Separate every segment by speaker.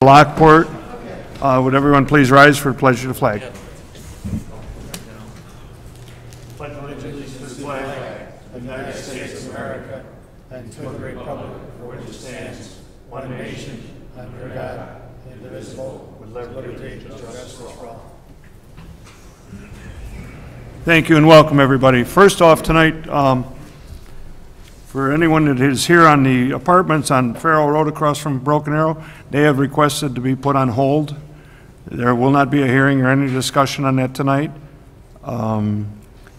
Speaker 1: Lockport. Would everyone please rise for the pledge of the flag?
Speaker 2: Pledge allegiance to the flag of the United States of America and to the republic for which it stands, one nation, under God, indivisible, with liberty and justice for all.
Speaker 1: Thank you and welcome, everybody. First off tonight, for anyone that is here on the apartments on Farrell Road across from Broken Arrow, they have requested to be put on hold. There will not be a hearing or any discussion on that tonight.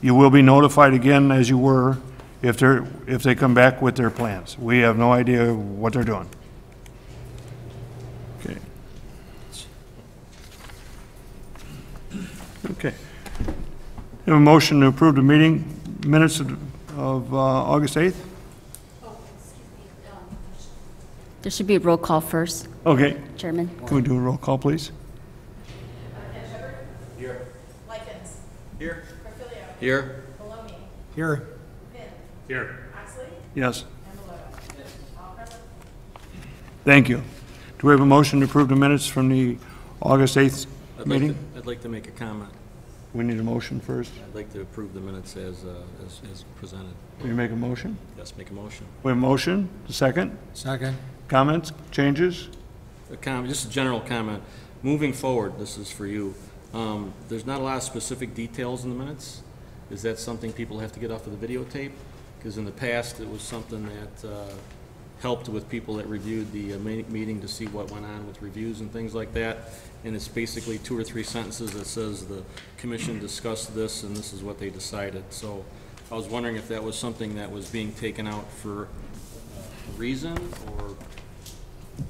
Speaker 1: You will be notified again, as you were, if they come back with their plans. We have no idea what they're doing. Okay. Okay. We have a motion to approve the meeting minutes of August 8th.
Speaker 3: There should be a roll call first.
Speaker 1: Okay.
Speaker 3: Chairman.
Speaker 1: Can we do a roll call, please?
Speaker 4: Here. Likens.
Speaker 5: Here.
Speaker 4: Perfilio.
Speaker 5: Here.
Speaker 4: Maloney.
Speaker 5: Here.
Speaker 4: Finn.
Speaker 5: Here.
Speaker 4: Oxley.
Speaker 1: Yes.
Speaker 4: And Malota. Yes. All present.
Speaker 1: Thank you. Do we have a motion to approve the minutes from the August 8th meeting?
Speaker 5: I'd like to make a comment.
Speaker 1: We need a motion first.
Speaker 5: I'd like to approve the minutes as presented.
Speaker 1: Will you make a motion?
Speaker 5: Yes, make a motion.
Speaker 1: We have a motion. A second?
Speaker 6: Second.
Speaker 1: Comments? Changes?
Speaker 5: Just a general comment. Moving forward, this is for you. There's not a lot of specific details in the minutes. Is that something people have to get off of the videotape? Because in the past, it was something that helped with people that reviewed the meeting to see what went on with reviews and things like that. And it's basically 2 or 3 sentences that says the commission discussed this and this is what they decided. So I was wondering if that was something that was being taken out for a reason, or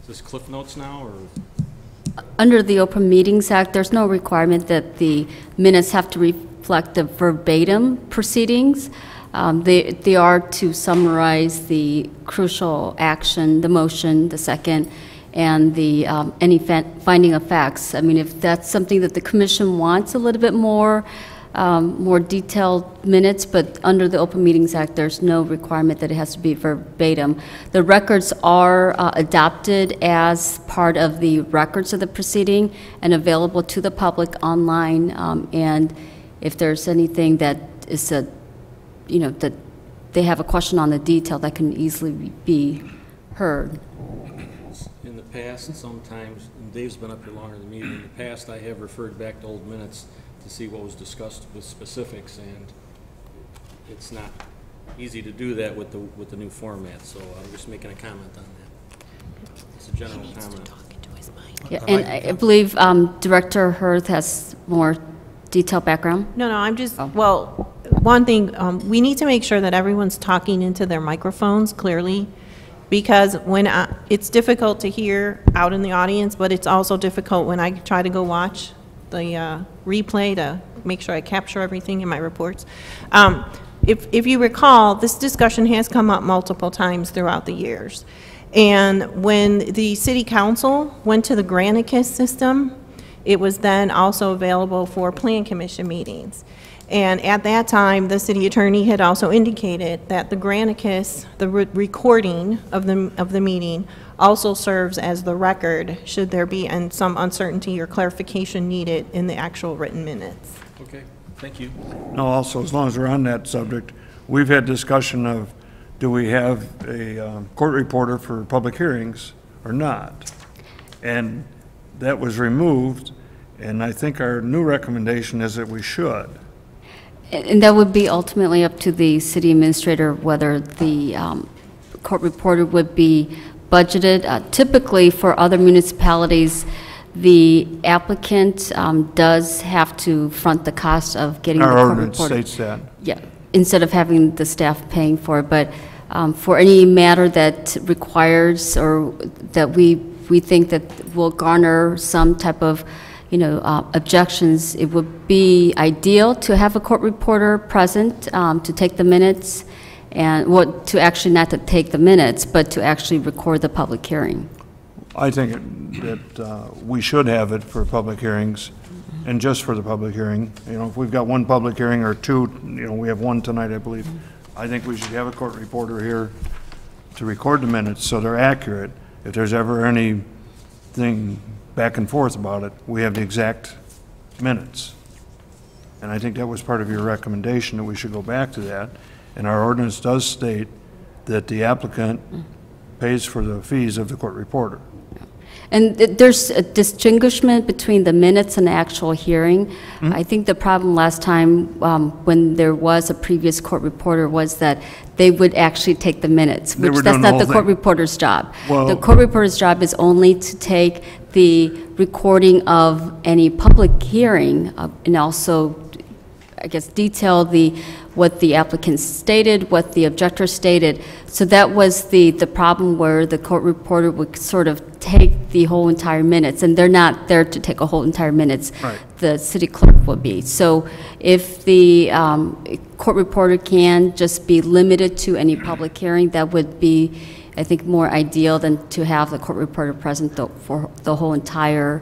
Speaker 5: is this Cliff Notes now, or?
Speaker 3: Under the Open Meetings Act, there's no requirement that the minutes have to reflect the verbatim proceedings. They are to summarize the crucial action, the motion, the second, and the any finding of facts. I mean, if that's something that the commission wants, a little bit more detailed minutes, but under the Open Meetings Act, there's no requirement that it has to be verbatim. The records are adopted as part of the records of the proceeding and available to the public online. And if there's anything that is that they have a question on the detail, that can easily be heard.
Speaker 5: In the past, sometimes, and Dave's been up here longer than me, in the past I have referred back to old minutes to see what was discussed with specifics, and it's not easy to do that with the new format, so I'm just making a comment on that. It's a general comment.
Speaker 3: Yeah, and I believe Director Hurth has more detailed background.
Speaker 7: No, I'm just, well, one thing, we need to make sure that everyone's talking into their microphones clearly, because when it's difficult to hear out in the audience, but it's also difficult when I try to go watch the replay to make sure I capture everything in my reports. If you recall, this discussion has come up multiple times throughout the years. And when the City Council went to the Granicus system, it was then also available for Plan Commission meetings. And at that time, the city attorney had also indicated that the Granicus, the recording of the meeting, also serves as the record should there be some uncertainty or clarification needed in the actual written minutes.
Speaker 5: Okay, thank you.
Speaker 1: No, also, as long as we're on that subject, we've had discussion of, do we have a court reporter for public hearings or not? And that was removed, and I think our new recommendation is that we should.
Speaker 3: And that would be ultimately up to the city administrator whether the court reporter would be budgeted. Typically, for other municipalities, the applicant does have to front the cost of getting the court reporter. Our ordinance
Speaker 1: states that.
Speaker 3: Yeah, instead of having the staff paying for it. But for any matter that requires or that we think that will garner some type of objections, it would be ideal to have a court reporter present to take the minutes, and to actually not to take the minutes, but to actually record the public hearing.
Speaker 1: I think that we should have it for public hearings, and just for the public hearing. If we've got one public hearing or two, we have one tonight, I believe. I think we should have a court reporter here to record the minutes so they're accurate. If there's ever any thing back and forth about it, we have the exact minutes. And I think that was part of your recommendation, that we should go back to that. And our ordinance does state that the applicant pays for the fees of the court reporter.
Speaker 3: And there's a distinguishment between the minutes and the actual hearing. I think the problem last time, when there was a previous court reporter, was that they would actually take the minutes,
Speaker 1: They
Speaker 3: which
Speaker 1: were
Speaker 3: that's
Speaker 1: doing the
Speaker 3: not the
Speaker 1: whole
Speaker 3: court
Speaker 1: thing.
Speaker 3: reporter's job.
Speaker 1: Well-
Speaker 3: The court reporter's job is only to take the recording of any public hearing, and also, I guess, detail what the applicant stated, what the objector stated. So that was the problem, where the court reporter would sort of take the whole entire minutes, and they're not there to take a whole entire minutes.
Speaker 1: Right.
Speaker 3: The city clerk will be. So if the court reporter can just be limited to any public hearing, that would be, I think, more ideal than to have the court reporter present for the whole entire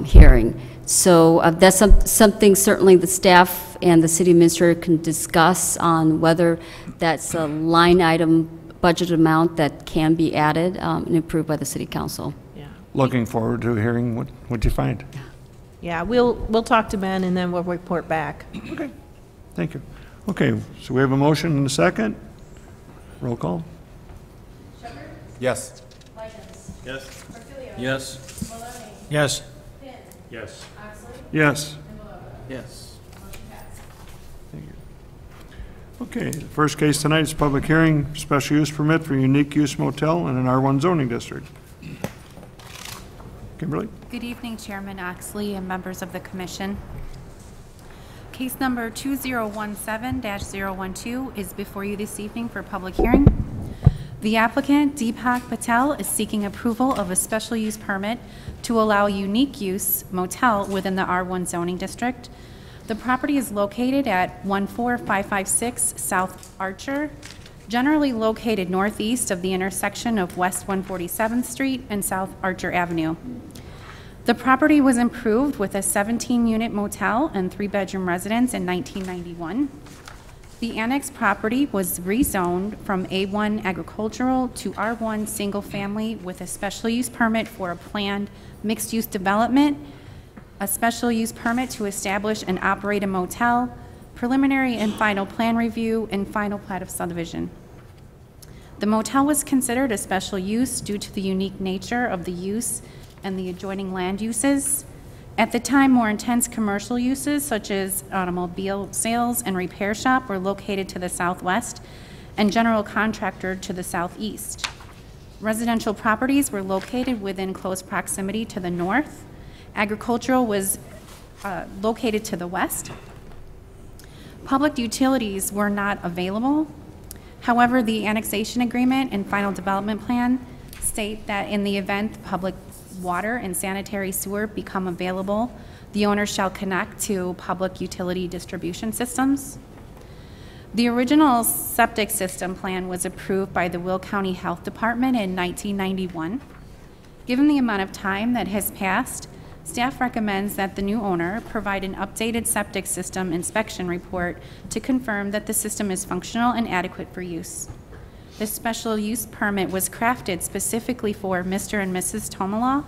Speaker 3: hearing. So that's something certainly the staff and the city administrator can discuss on whether that's a line item budget amount that can be added and approved by the city council.
Speaker 7: Yeah.
Speaker 1: Looking forward to hearing what you find.
Speaker 7: Yeah, we'll talk to Ben, and then we'll report back.
Speaker 1: Okay, thank you. Okay, so we have a motion and a second. Roll call.
Speaker 4: Shepherd,
Speaker 6: Yes.
Speaker 4: Lyons,
Speaker 2: Yes.
Speaker 4: Portillo.
Speaker 5: Yes?
Speaker 4: Maloney,
Speaker 6: Yes.
Speaker 4: Finn,
Speaker 2: Yes.
Speaker 4: Oxley,
Speaker 1: Yes.
Speaker 4: and Below.
Speaker 5: Yes.
Speaker 4: Motion passed.
Speaker 1: Thank you. Okay, the first case tonight is public hearing, special use permit for unique use motel in an R1 zoning district. Kimberly?
Speaker 8: Good evening, Chairman Oxley and members of the commission. Case number 2017-012 is before you this evening for public hearing. The applicant, Deepak Patel, is seeking approval of a special use permit to allow unique use motel within the R1 zoning district. The property is located at 14556 South Archer, generally located northeast of the intersection of West 147th Street and South Archer Avenue. The property was improved with a 17-unit motel and 3-bedroom residence in 1991. The annex property was rezoned from A1 agricultural to R1 single-family with a special use permit for a planned mixed-use development, a special use permit to establish and operate a motel, preliminary and final plan review, and final plat of subdivision. The motel was considered a special use due to the unique nature of the use and the adjoining land uses. At the time, more intense commercial uses such as automobile sales and repair shop were located to the southwest and general contractor to the southeast. Residential properties were located within close proximity to the north. Agricultural was located to the west. Public utilities were not available. However, the annexation agreement and final development plan state that in the event public water and sanitary sewer become available, the owner shall connect to public utility distribution systems. The original septic system plan was approved by the Will County Health Department in 1991. Given the amount of time that has passed, staff recommends that the new owner provide an updated septic system inspection report to confirm that the system is functional and adequate for use. This special use permit was crafted specifically for Mr. and Mrs. Tomala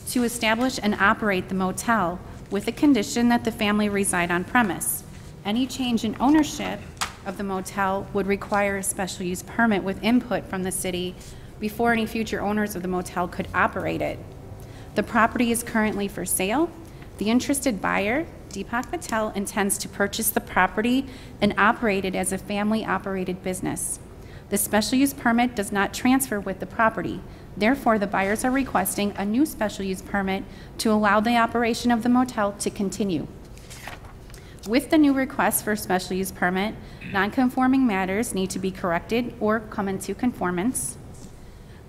Speaker 8: to establish and operate the motel with the condition that the family reside on premise. Any change in ownership of the motel would require a special use permit with input from the city before any future owners of the motel could operate it. The property is currently for sale. The interested buyer, Deepak Patel, intends to purchase the property and operate it as a family-operated business. The special use permit does not transfer with the property. Therefore, the buyers are requesting a new special use permit to allow the operation of the motel to continue. With the new request for special use permit, non-conforming matters need to be corrected or come into conformance.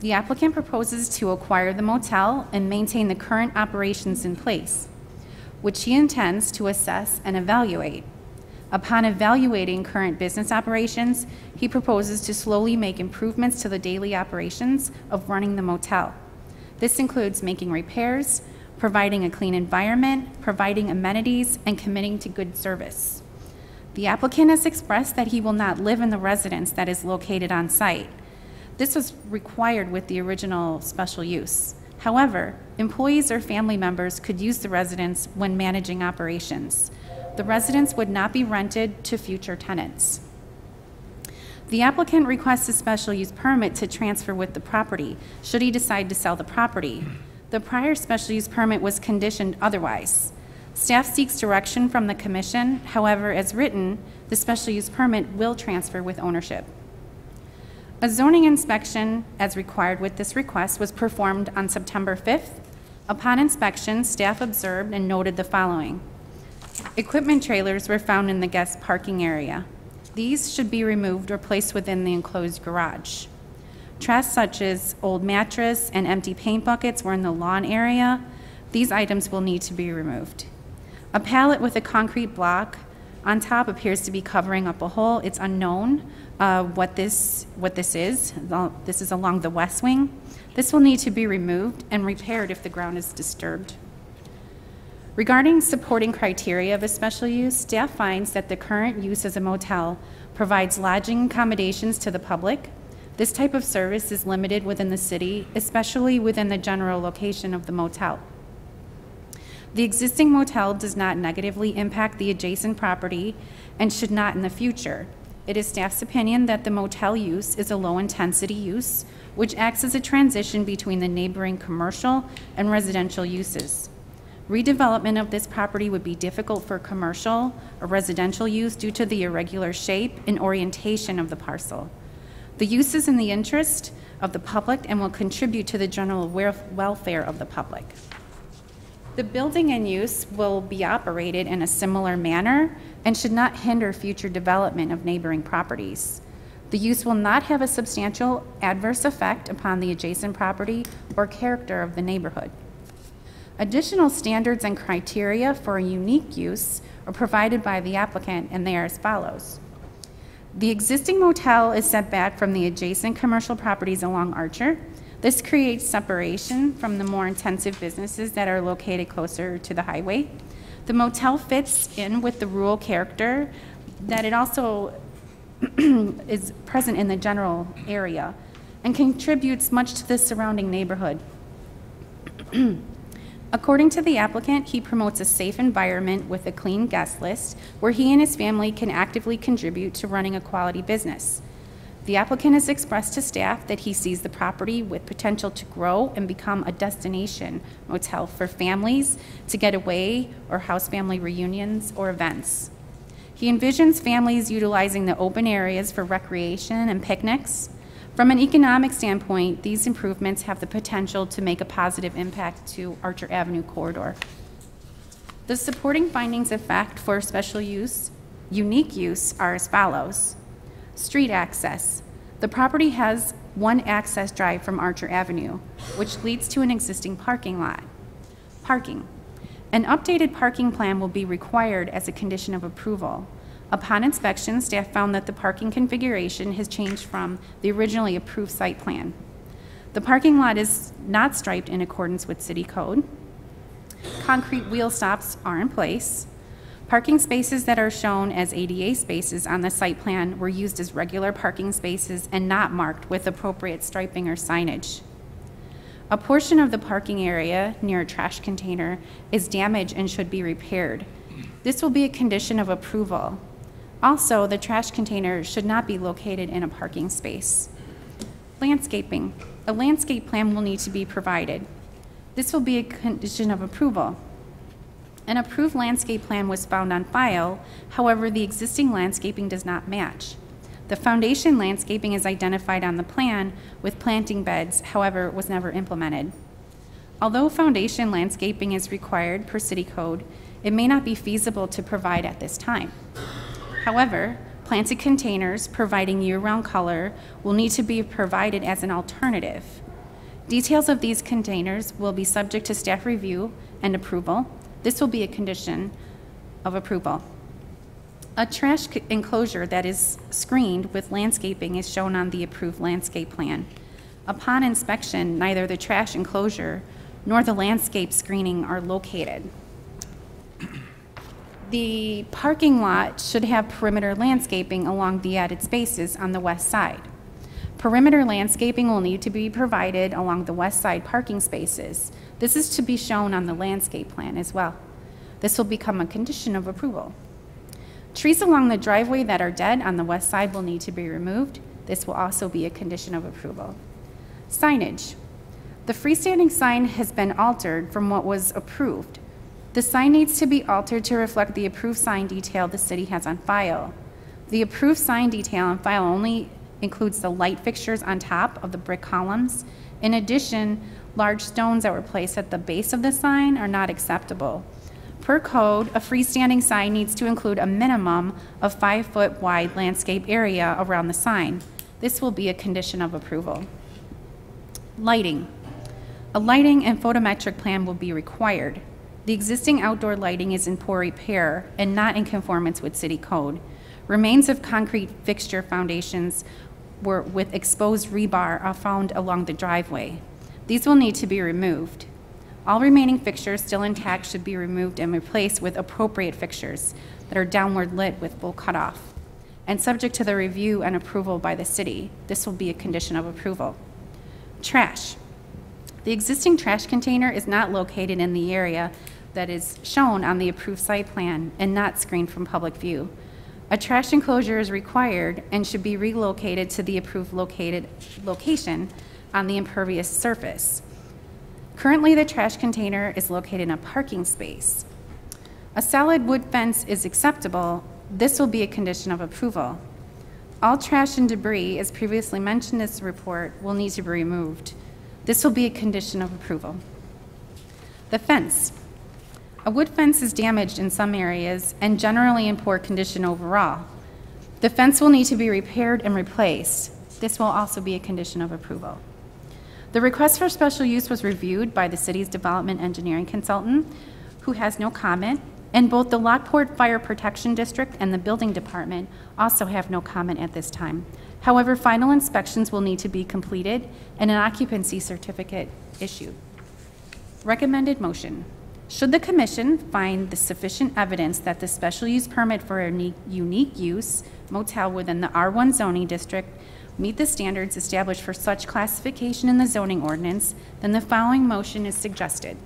Speaker 8: The applicant proposes to acquire the motel and maintain the current operations in place, which he intends to assess and evaluate. Upon evaluating current business operations, he proposes to slowly make improvements to the daily operations of running the motel. This includes making repairs, providing a clean environment, providing amenities, and committing to good service. The applicant has expressed that he will not live in the residence that is located on site. This was required with the original special use. However, employees or family members could use the residence when managing operations. The residence would not be rented to future tenants. The applicant requests a special use permit to transfer with the property, should he decide to sell the property. The prior special use permit was conditioned otherwise. Staff seeks direction from the commission. However, as written, the special use permit will transfer with ownership. A zoning inspection, as required with this request, was performed on September 5th. Upon inspection, staff observed and noted the following. Equipment trailers were found in the guest parking area. These should be removed or placed within the enclosed garage. Trash such as old mattress and empty paint buckets were in the lawn area. These items will need to be removed. A pallet with a concrete block on top appears to be covering up a hole. It's unknown what this is. This is along the west wing. This will need to be removed and repaired if the ground is disturbed. Regarding supporting criteria of a special use, staff finds that the current use as a motel provides lodging accommodations to the public. This type of service is limited within the city, especially within the general location of the motel. The existing motel does not negatively impact the adjacent property and should not in the future. It is staff's opinion that the motel use is a low-intensity use, which acts as a transition between the neighboring commercial and residential uses. Redevelopment of this property would be difficult for commercial or residential use due to the irregular shape and orientation of the parcel. The use is in the interest of the public and will contribute to the general welfare of the public. The building and use will be operated in a similar manner and should not hinder future development of neighboring properties. The use will not have a substantial adverse effect upon the adjacent property or character of the neighborhood. Additional standards and criteria for a unique use are provided by the applicant, and they are as follows. The existing motel is set back from the adjacent commercial properties along Archer. This creates separation from the more intensive businesses that are located closer to the highway. The motel fits in with the rural character that it also is present in the general area and contributes much to the surrounding neighborhood. According to the applicant, he promotes a safe environment with a clean guest list where he and his family can actively contribute to running a quality business. The applicant has expressed to staff that he sees the property with potential to grow and become a destination motel for families to get away or house family reunions or events. He envisions families utilizing the open areas for recreation and picnics. From an economic standpoint, these improvements have the potential to make a positive impact to Archer Avenue corridor. The supporting findings of fact for special use, unique use are as follows. Street access. The property has one access drive from Archer Avenue, which leads to an existing parking lot. Parking. An updated parking plan will be required as a condition of approval. Upon inspection, staff found that the parking configuration has changed from the originally approved site plan. The parking lot is not striped in accordance with city code. Concrete wheel stops are in place. Parking spaces that are shown as ADA spaces on the site plan were used as regular parking spaces and not marked with appropriate striping or signage. A portion of the parking area near a trash container is damaged and should be repaired. This will be a condition of approval. Also, the trash container should not be located in a parking space. Landscaping. A landscape plan will need to be provided. This will be a condition of approval. An approved landscape plan was found on file, however, the existing landscaping does not match. The foundation landscaping is identified on the plan with planting beds, however, it was never implemented. Although foundation landscaping is required per city code, it may not be feasible to provide at this time. However, planted containers providing year-round color will need to be provided as an alternative. Details of these containers will be subject to staff review and approval. This will be a condition of approval. A trash enclosure that is screened with landscaping is shown on the approved landscape plan. Upon inspection, neither the trash enclosure nor the landscape screening are located. The parking lot should have perimeter landscaping along the added spaces on the west side. Perimeter landscaping will need to be provided along the west side parking spaces. This is to be shown on the landscape plan as well. This will become a condition of approval. Trees along the driveway that are dead on the west side will need to be removed. This will also be a condition of approval. Signage. The freestanding sign has been altered from what was approved. The sign needs to be altered to reflect the approved sign detail the city has on file. The approved sign detail on file only includes the light fixtures on top of the brick columns. In addition, large stones that were placed at the base of the sign are not acceptable. Per code, a freestanding sign needs to include a minimum of 5-foot wide landscape area around the sign. This will be a condition of approval. Lighting. A lighting and photometric plan will be required. The existing outdoor lighting is in poor repair and not in conformance with city code. Remains of concrete fixture foundations with exposed rebar are found along the driveway. These will need to be removed. All remaining fixtures still intact should be removed and replaced with appropriate fixtures that are downward lit with full cutoff and subject to the review and approval by the city. This will be a condition of approval. Trash. The existing trash container is not located in the area that is shown on the approved site plan and not screened from public view. A trash enclosure is required and should be relocated to the approved location on the impervious surface. Currently, the trash container is located in a parking space. A solid wood fence is acceptable. This will be a condition of approval. All trash and debris, as previously mentioned in this report, will need to be removed. This will be a condition of approval. The fence. A wood fence is damaged in some areas and generally in poor condition overall. The fence will need to be repaired and replaced. This will also be a condition of approval. The request for special use was reviewed by the city's development engineering consultant, who has no comment, and both the Lockport Fire Protection District and the Building Department also have no comment at this time. However, final inspections will need to be completed and an occupancy certificate issued. Recommended motion. Should the commission find the sufficient evidence that the special use permit for a unique use motel within the R1 zoning district meet the standards established for such classification in the zoning ordinance, then the following motion is suggested.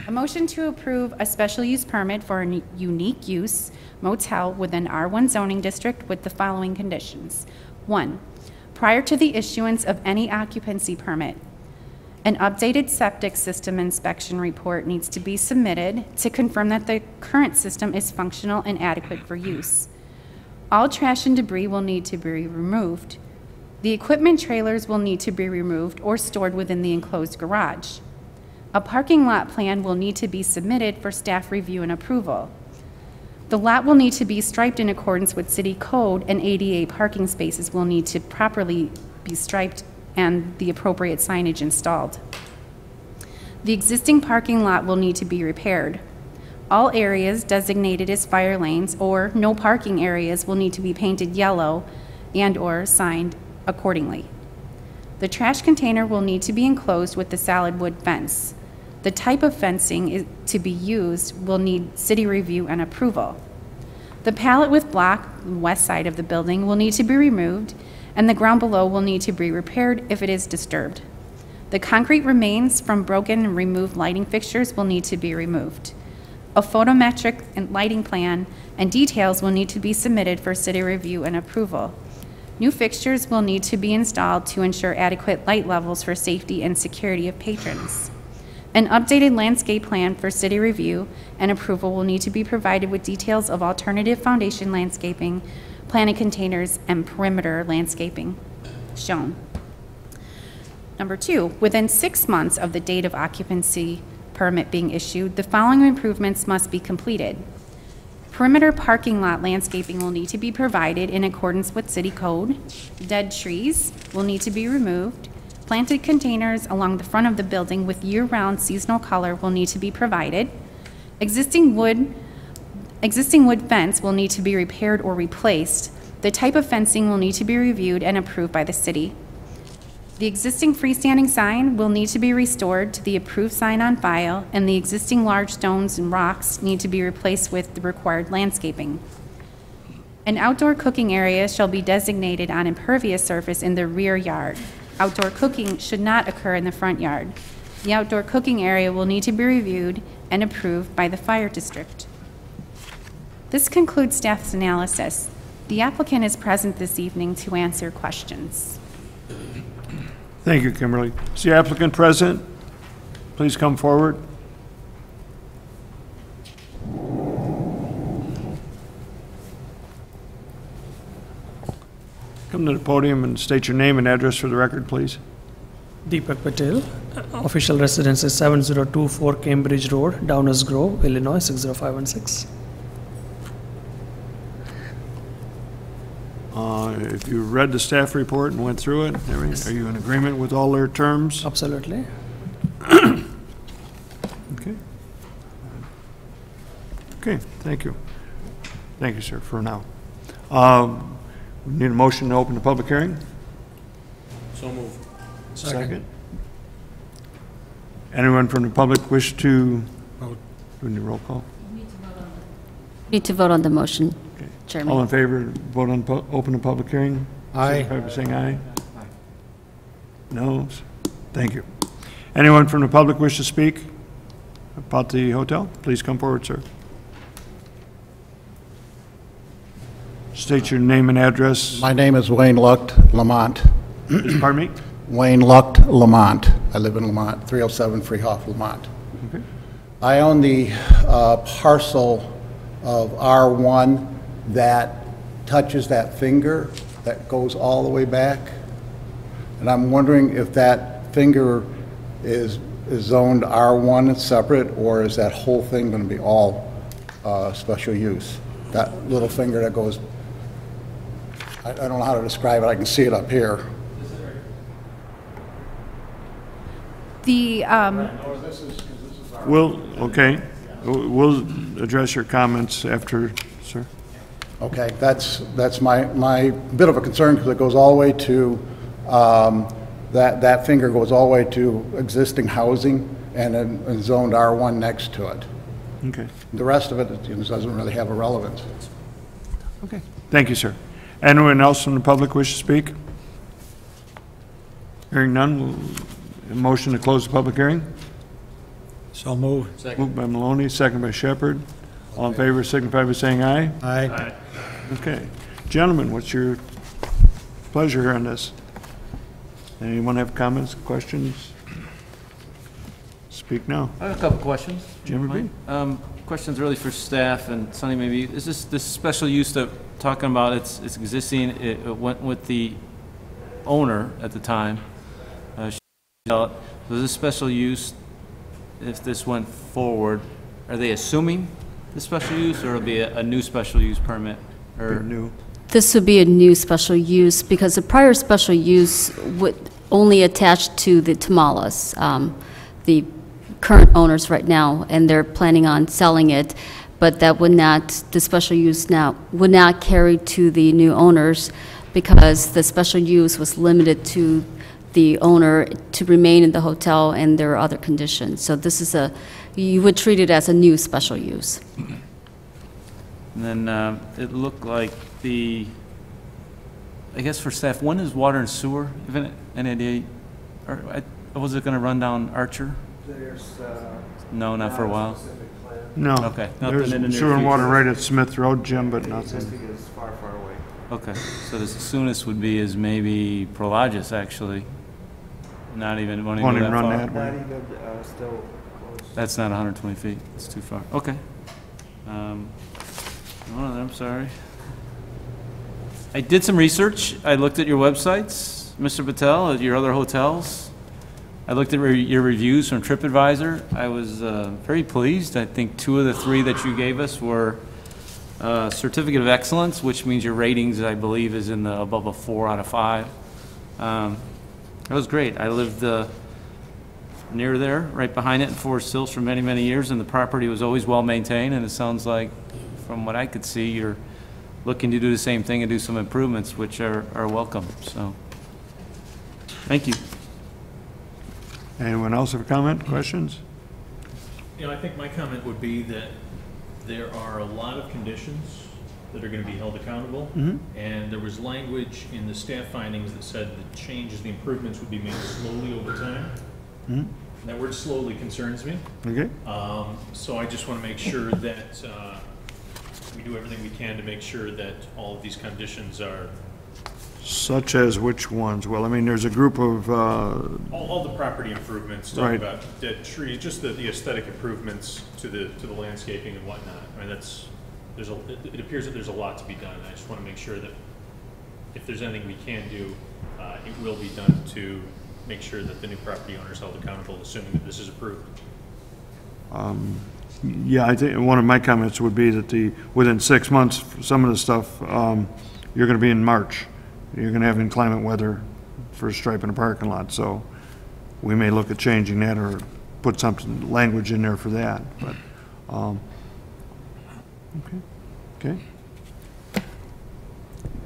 Speaker 8: A motion to approve a special use permit for a unique use motel within R1 zoning district with the following conditions. 1, prior to the issuance of any occupancy permit, an updated septic system inspection report needs to be submitted to confirm that the current system is functional and adequate for use. All trash and debris will need to be removed. The equipment trailers will need to be removed or stored within the enclosed garage. A parking lot plan will need to be submitted for staff review and approval. The lot will need to be striped in accordance with city code, and ADA parking spaces will need to properly be striped and the appropriate signage installed. The existing parking lot will need to be repaired. All areas designated as fire lanes or no parking areas will need to be painted yellow and/or signed accordingly. The trash container will need to be enclosed with the solid wood fence. The type of fencing to be used will need city review and approval. The pallet with block on the west side of the building will need to be removed, and the ground below will need to be repaired if it is disturbed. The concrete remains from broken and removed lighting fixtures will need to be removed. A photometric and lighting plan and details will need to be submitted for city review and approval. New fixtures will need to be installed to ensure adequate light levels for safety and security of patrons. An updated landscape plan for city review and approval will need to be provided with details of alternative foundation landscaping, planting containers, and perimeter landscaping shown. Number 2, within 6 months of the date of occupancy permit being issued, the following improvements must be completed. Perimeter parking lot landscaping will need to be provided in accordance with city code. Dead trees will need to be removed. Planted containers along the front of the building with year-round seasonal color will need to be provided. Existing wood fence will need to be repaired or replaced. The type of fencing will need to be reviewed and approved by the city. The existing freestanding sign will need to be restored to the approved sign on file, and the existing large stones and rocks need to be replaced with the required landscaping. An outdoor cooking area shall be designated on impervious surface in the rear yard. Outdoor cooking should not occur in the front yard. The outdoor cooking area will need to be reviewed and approved by the fire district. This concludes staff's analysis. The applicant is present this evening to answer questions.
Speaker 1: Thank you, Kimberly. Is the applicant present? Please come forward. Come to the podium and state your name and address for the record, please.
Speaker 6: Deepak Patel, official residence is 7024 Cambridge Road, Downers Grove, Illinois 60516.
Speaker 1: If you read the staff report and went through it, are you in agreement with all their terms?
Speaker 6: Absolutely.
Speaker 1: Okay. Okay, thank you. Thank you, sir, for now. We need a motion to open the public hearing?
Speaker 5: So moved.
Speaker 1: Second. Anyone from the public wish to vote? Do we need a roll call?
Speaker 3: Need to vote on the motion,
Speaker 1: Okay. All
Speaker 3: Chairman.
Speaker 1: in favor, vote on, open the public hearing?
Speaker 2: Aye.
Speaker 1: Signify by saying aye. No? Thank you. Anyone from the public wish to speak about the hotel? Please come forward, sir. State your name and address.
Speaker 9: My name is Wayne Lucht Lamont.
Speaker 1: Pardon me?
Speaker 9: Wayne Lucht Lamont. I live in Lamont, 307 Freehoff, Lamont.
Speaker 1: Okay.
Speaker 9: I own the parcel of R1 that touches that finger that goes all the way back. And I'm wondering if that finger is zoned R1 and separate, or is that whole thing going to be all special use? That little finger that goes, I don't know how to describe it, I can see it up here.
Speaker 8: The,
Speaker 1: Okay. We'll address your comments after, sir.
Speaker 9: Okay, that's my bit of a concern, because it goes all the way to, that finger goes all the way to existing housing and then zoned R1 next to it.
Speaker 1: Okay.
Speaker 9: The rest of it, doesn't really have a relevance.
Speaker 1: Okay. Thank you, sir. Anyone else from the public wish to speak? Hearing none, a motion to close the public hearing?
Speaker 2: So moved.
Speaker 1: Moved by Maloney, second by Shepherd. All in favor, signify by saying aye.
Speaker 2: Aye.
Speaker 1: Okay. Gentlemen, what's your pleasure on this? Anyone have comments, questions? Speak now.
Speaker 5: I have a couple questions.
Speaker 1: Jim or B?
Speaker 5: Questions really for staff, and Sonny, maybe, is this special use that talking about, it's existing, it went with the owner at the time. Was this special use, if this went forward, are they assuming the special use, or it'll be a new special use permit? Or
Speaker 1: New.
Speaker 3: This would be a new special use because the prior special use would only attach to the Tamales, the current owners right now, and they're planning on selling it, but that would not, the special use now would not carry to the new owners because the special use was limited to the owner to remain in the hotel, and there are other conditions. So this is you would treat it as a new special use.
Speaker 5: And then it looked like I guess for staff, when is water and sewer? Any idea? Or was it going to run down Archer? No, not for a while.
Speaker 1: No.
Speaker 5: Okay, nothing
Speaker 1: There's
Speaker 5: in the near
Speaker 1: sewer and water
Speaker 5: future.
Speaker 1: right at Smith Road, Jim, but nothing.
Speaker 5: Okay, so the soonest would be is maybe Prologis, actually. Not even wanting to
Speaker 1: Won't
Speaker 5: go
Speaker 1: even
Speaker 5: that
Speaker 1: run
Speaker 5: far.
Speaker 1: that way.
Speaker 5: That's not 120 feet. It's too far. Okay. I'm sorry. I did some research. I looked at your websites, Mr. Patel, at your other hotels. I looked at your reviews from TripAdvisor. I was very pleased. I think 2 of the 3 that you gave us were certificate of excellence, which means your ratings, I believe, is in the above a 4 out of 5. It was great. I lived near there, right behind it in Forest Hills for many, many years, and the property was always well maintained, and it sounds like, from what I could see, you're looking to do the same thing and do some improvements, which are welcome, so, thank you.
Speaker 1: Anyone else have a comment, questions?
Speaker 10: I think my comment would be that there are a lot of conditions that are going to be held accountable. And there was language in the staff findings that said the changes, the improvements would be made slowly over time. And that word slowly concerns me.
Speaker 1: Okay?
Speaker 10: So I just want to make sure that we do everything we can to make sure that all of these conditions are,
Speaker 1: Such as which ones? Well, I mean, there's a group of,
Speaker 10: all the property improvements,
Speaker 1: Right.
Speaker 10: talking about dead trees, just the aesthetic improvements to the landscaping and whatnot. I mean, it appears that there's a lot to be done. I just want to make sure that if there's anything we can do, it will be done to make sure that the new property owner is held accountable, assuming that this is approved.
Speaker 1: yeah, I think one of my comments would be that within 6 months, some of the stuff, you're going to be in March. You're going to have inclement weather for striping a parking lot, so we may look at changing that or put something, language in there for that, but, okay.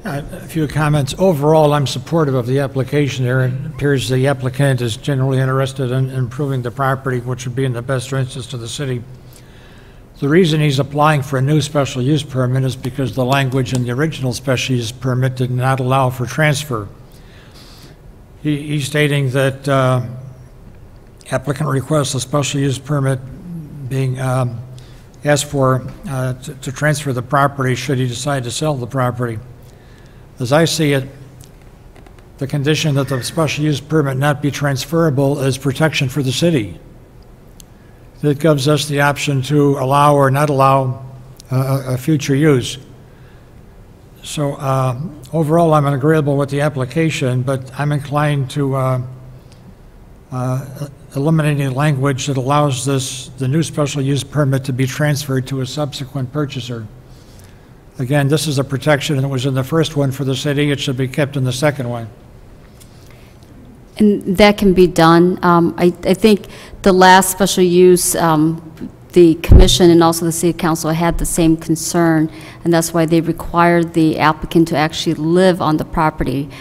Speaker 11: A few comments. Overall, I'm supportive of the application there. It appears the applicant is generally interested in improving the property, which would be in the best interest of the city. The reason he's applying for a new special use permit is because the language in the original special use permit did not allow for transfer. He's stating that applicant requests a special use permit being asked for to transfer the property should he decide to sell the property. As I see it, the condition that the special use permit not be transferable is protection for the city. It gives us the option to allow or not allow a future use. So overall, I'm agreeable with the application, but I'm inclined to eliminate any language that allows the new special use permit to be transferred to a subsequent purchaser. Again, this is a protection that was in the first one for the city. It should be kept in the second one.
Speaker 3: And that can be done. I think the last special use, the commission and also the city council had the same concern, and that's why they required the applicant to actually live on the property.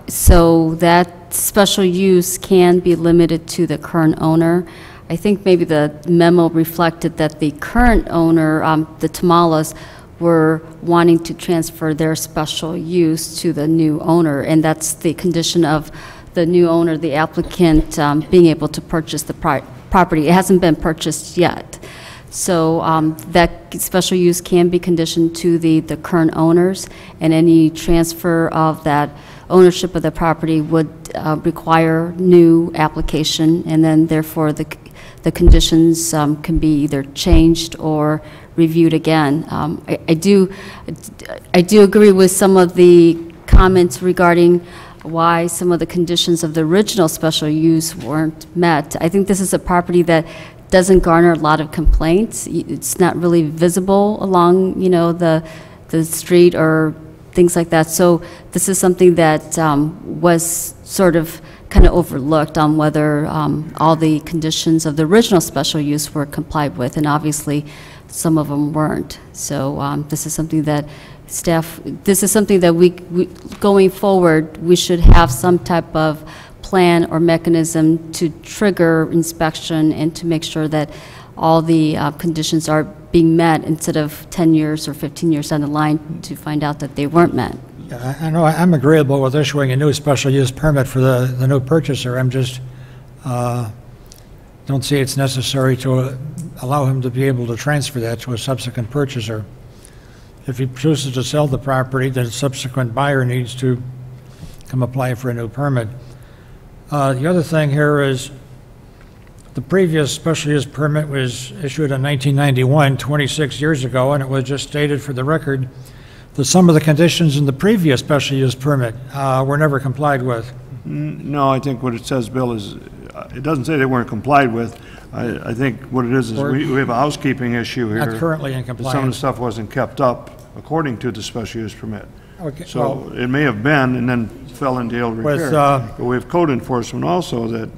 Speaker 3: So that special use can be limited to the current owner. I think maybe the memo reflected that the current owner, the Tamalas, were wanting to transfer their special use to the new owner, and that's the condition of the new owner, the applicant, being able to purchase the property. It hasn't been purchased yet. So that special use can be conditioned to the current owners, and any transfer of that ownership of the property would require new application, and then therefore the conditions can be either changed or reviewed again. I do agree with some of the comments regarding why some of the conditions of the original special use weren't met. I think this is a property that doesn't garner a lot of complaints. It's not really visible along, the street or things like that. So this is something that was sort of kind of overlooked on whether all the conditions of the original special use were complied with, and obviously some of them weren't. So this is something that we going forward, we should have some type of plan or mechanism to trigger inspection and to make sure that all the conditions are being met instead of 10 years or 15 years down the line to find out that they weren't met.
Speaker 11: Yeah, I know I'm agreeable with issuing a new special use permit for the new purchaser. I'm just don't see it's necessary to allow him to be able to transfer that to a subsequent purchaser. If he chooses to sell the property, then a subsequent buyer needs to come apply for a new permit. The other thing here is the previous special use permit was issued in 1991, 26 years ago, and it was just stated for the record that some of the conditions in the previous special use permit were never complied with.
Speaker 1: No, I think what it says, Bill, is it doesn't say they weren't complied with. I think what it is we have a housekeeping issue here.
Speaker 11: Not currently in compliance.
Speaker 1: Some of the stuff wasn't kept up according to the special use permit.
Speaker 11: Okay,
Speaker 1: So
Speaker 11: well,
Speaker 1: it may have been and then fell into ill repair. But we have code enforcement also that,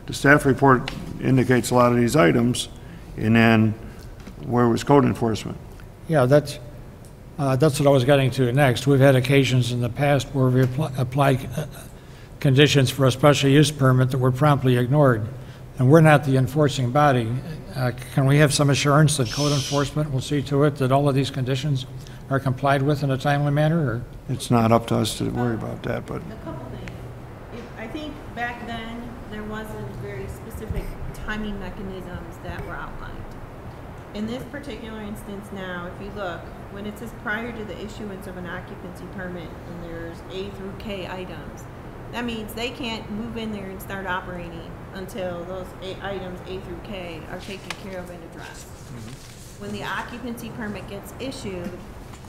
Speaker 1: the staff report indicates a lot of these items, and then where was code enforcement?
Speaker 11: yeah, that's what I was getting to next. We've had occasions in the past where we applied conditions for a special use permit that were promptly ignored, and we're not the enforcing body. Can we have some assurance that code enforcement will see to it that all of these conditions are complied with in a timely manner, or?
Speaker 1: It's not up to us to worry about that, but
Speaker 7: A couple things. I think back then, there wasn't very specific timing mechanisms that were outlined. In this particular instance now, if you look, when it says prior to the issuance of an occupancy permit, and there's A through K items, that means they can't move in there and start operating until those items A through K are taken care of and addressed. When the occupancy permit gets issued,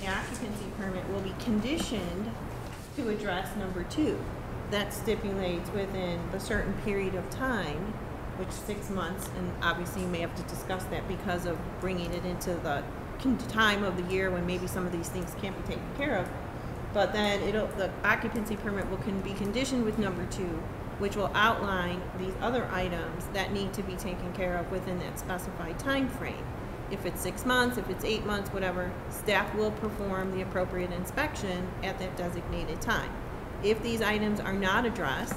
Speaker 7: the occupancy permit will be conditioned to address number 2. That stipulates within a certain period of time, which 6 months, and obviously you may have to discuss that because of bringing it into the time of the year when maybe some of these things can't be taken care of. But then the occupancy permit will be conditioned with number 2, which will outline these other items that need to be taken care of within that specified time frame. If it's 6 months, if it's 8 months, whatever, staff will perform the appropriate inspection at that designated time. If these items are not addressed,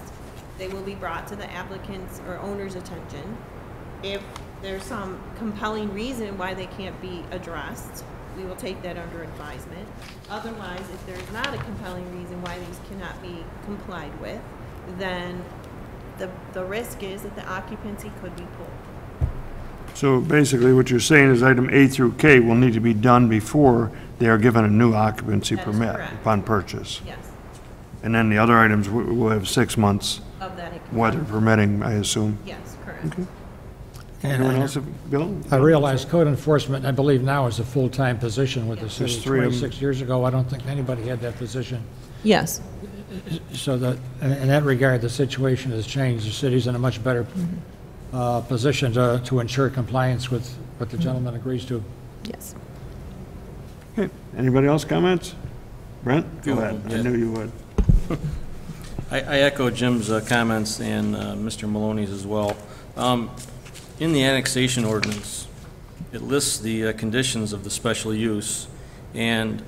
Speaker 7: they will be brought to the applicant's or owner's attention. If there's some compelling reason why they can't be addressed, we will take that under advisement. Otherwise, if there's not a compelling reason why these cannot be complied with, then the risk is that the occupancy could be pulled.
Speaker 1: so basically what you're saying is item A through K will need to be done before they are given a new occupancy
Speaker 7: That is
Speaker 1: permit
Speaker 7: correct.
Speaker 1: upon purchase.
Speaker 7: Yes,
Speaker 1: And then the other items will have 6 months,
Speaker 7: of that.
Speaker 1: weather permitting, I assume.
Speaker 7: Yes, correct.
Speaker 1: Anyone else, Bill?
Speaker 11: I realize code enforcement, I believe now, is a full-time position with the city.
Speaker 1: There's 3 of them.
Speaker 11: 26 years ago, I don't think anybody had that position.
Speaker 7: Yes.
Speaker 11: So that, in that regard, the situation has changed. The city's in a much better position to ensure compliance with what the gentleman agrees to.
Speaker 7: Yes.
Speaker 1: Okay, anybody else comments? Brent? Go ahead, I
Speaker 5: Yeah.
Speaker 1: knew you would.
Speaker 5: I echo Jim's comments and Mr. Maloney's as well. In the annexation ordinance, it lists the conditions of the special use, and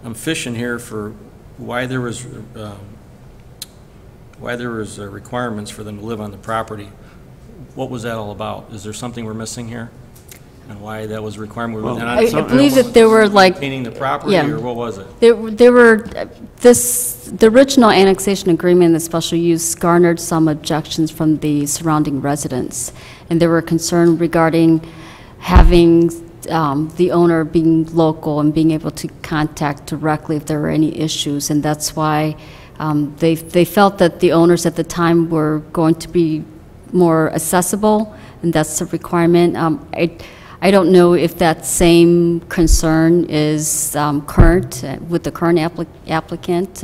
Speaker 5: I'm fishing here for why there was requirements for them to live on the property. What was that all about? Is there something we're missing here? And why that was a requirement?
Speaker 1: Well,
Speaker 5: And
Speaker 3: I believe that there were like,
Speaker 5: maintaining the property,
Speaker 3: Yeah.
Speaker 5: or what was it?
Speaker 3: there were, the original annexation agreement, the special use garnered some objections from the surrounding residents. And there were concern regarding having the owner being local and being able to contact directly if there were any issues. And that's why they felt that the owners at the time were going to be more accessible, and that's the requirement. I don't know if that same concern is current with the current applicant.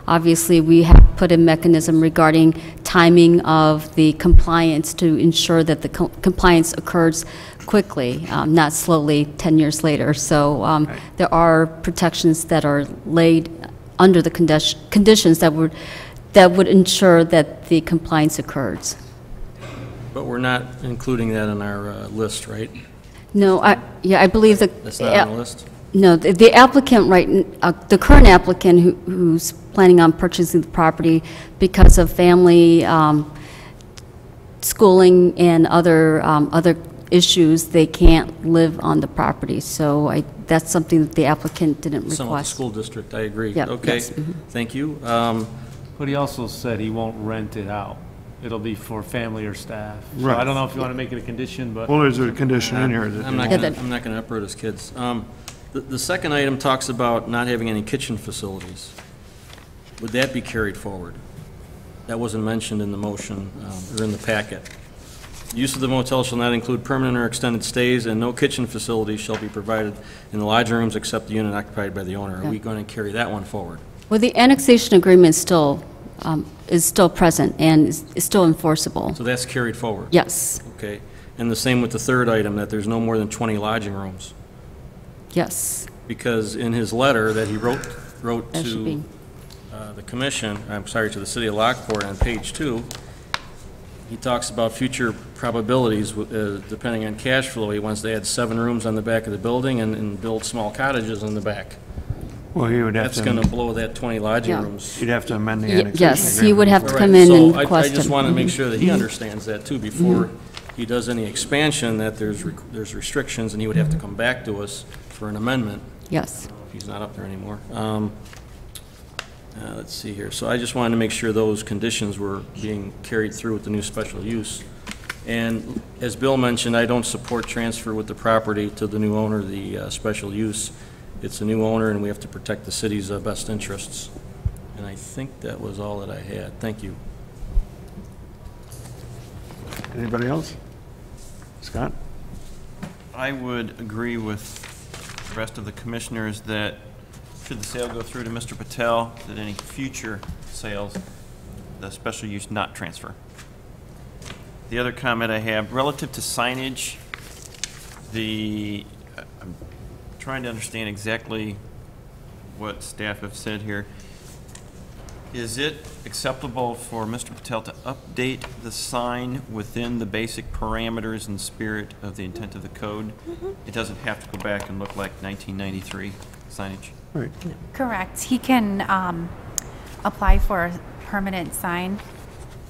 Speaker 3: Obviously, we have put a mechanism regarding timing of the compliance to ensure that the compliance occurs quickly, not slowly 10 years later. So there are protections that are laid under the conditions that would ensure that the compliance occurs.
Speaker 5: But we're not including that in our list, right?
Speaker 3: No, I believe that.
Speaker 5: That's not on the list?
Speaker 3: No, the applicant, the current applicant who's planning on purchasing the property because of family, schooling, and other issues, they can't live on the property. So that's something that the applicant didn't request.
Speaker 5: Some of the school district, I agree.
Speaker 3: Yep,
Speaker 5: Okay,
Speaker 3: yes, mhm.
Speaker 5: thank you.
Speaker 2: But he also said he won't rent it out. It'll be for family or staff. So
Speaker 1: Right.
Speaker 2: I don't know if you want to make it a condition, but.
Speaker 1: Well, there's a condition in here that.
Speaker 5: I'm not gonna uproot his kids. The second item talks about not having any kitchen facilities. Would that be carried forward? That wasn't mentioned in the motion, or in the packet. Use of the motel shall not include permanent or extended stays, and no kitchen facilities shall be provided in the lodging rooms except the unit occupied by the owner. Are we going to carry that one forward?
Speaker 3: Well, the annexation agreement is still present and is still enforceable.
Speaker 5: So that's carried forward?
Speaker 3: Yes,
Speaker 5: Okay. And the same with the third item, that there's no more than 20 lodging rooms.
Speaker 3: yes.
Speaker 5: Because in his letter that he wrote
Speaker 3: That should
Speaker 5: to
Speaker 3: be.
Speaker 5: the commission, to the city of Lockport on page 2, he talks about future probabilities depending on cash flow. He wants to add 7 rooms on the back of the building and build small cottages in the back.
Speaker 1: Well, he would have
Speaker 5: That's going to
Speaker 1: to,
Speaker 5: blow that 20 lodging
Speaker 3: Yeah.
Speaker 5: rooms.
Speaker 1: you'd have to amend the annexation agreement.
Speaker 3: Yes, he would have to
Speaker 5: Right.
Speaker 3: come in and
Speaker 5: So I
Speaker 3: question.
Speaker 5: just want to make sure that he understands that too before he does any expansion, that there's restrictions, and he would have to come back to us for an amendment
Speaker 3: Yes,
Speaker 5: he's not up there anymore. Let's see here. So I just wanted to make sure those conditions were being carried through with the new special use. And as Bill mentioned, I don't support transfer with the property to the new owner, the special use. It's a new owner, and we have to protect the city's best interests. And I think that was all that I had. Thank you.
Speaker 1: Anybody else? Scott?
Speaker 12: I would agree with the rest of the commissioners that should the sale go through to Mr. Patel, that any future sales, the special use not transfer. The other comment I have, relative to signage, I'm trying to understand exactly what staff have said here. Is it acceptable for Mr. Patel to update the sign within the basic parameters and spirit of the intent of the code? It doesn't have to go back and look like 1993 signage?
Speaker 1: Right.
Speaker 8: Correct. He can apply for a permanent sign,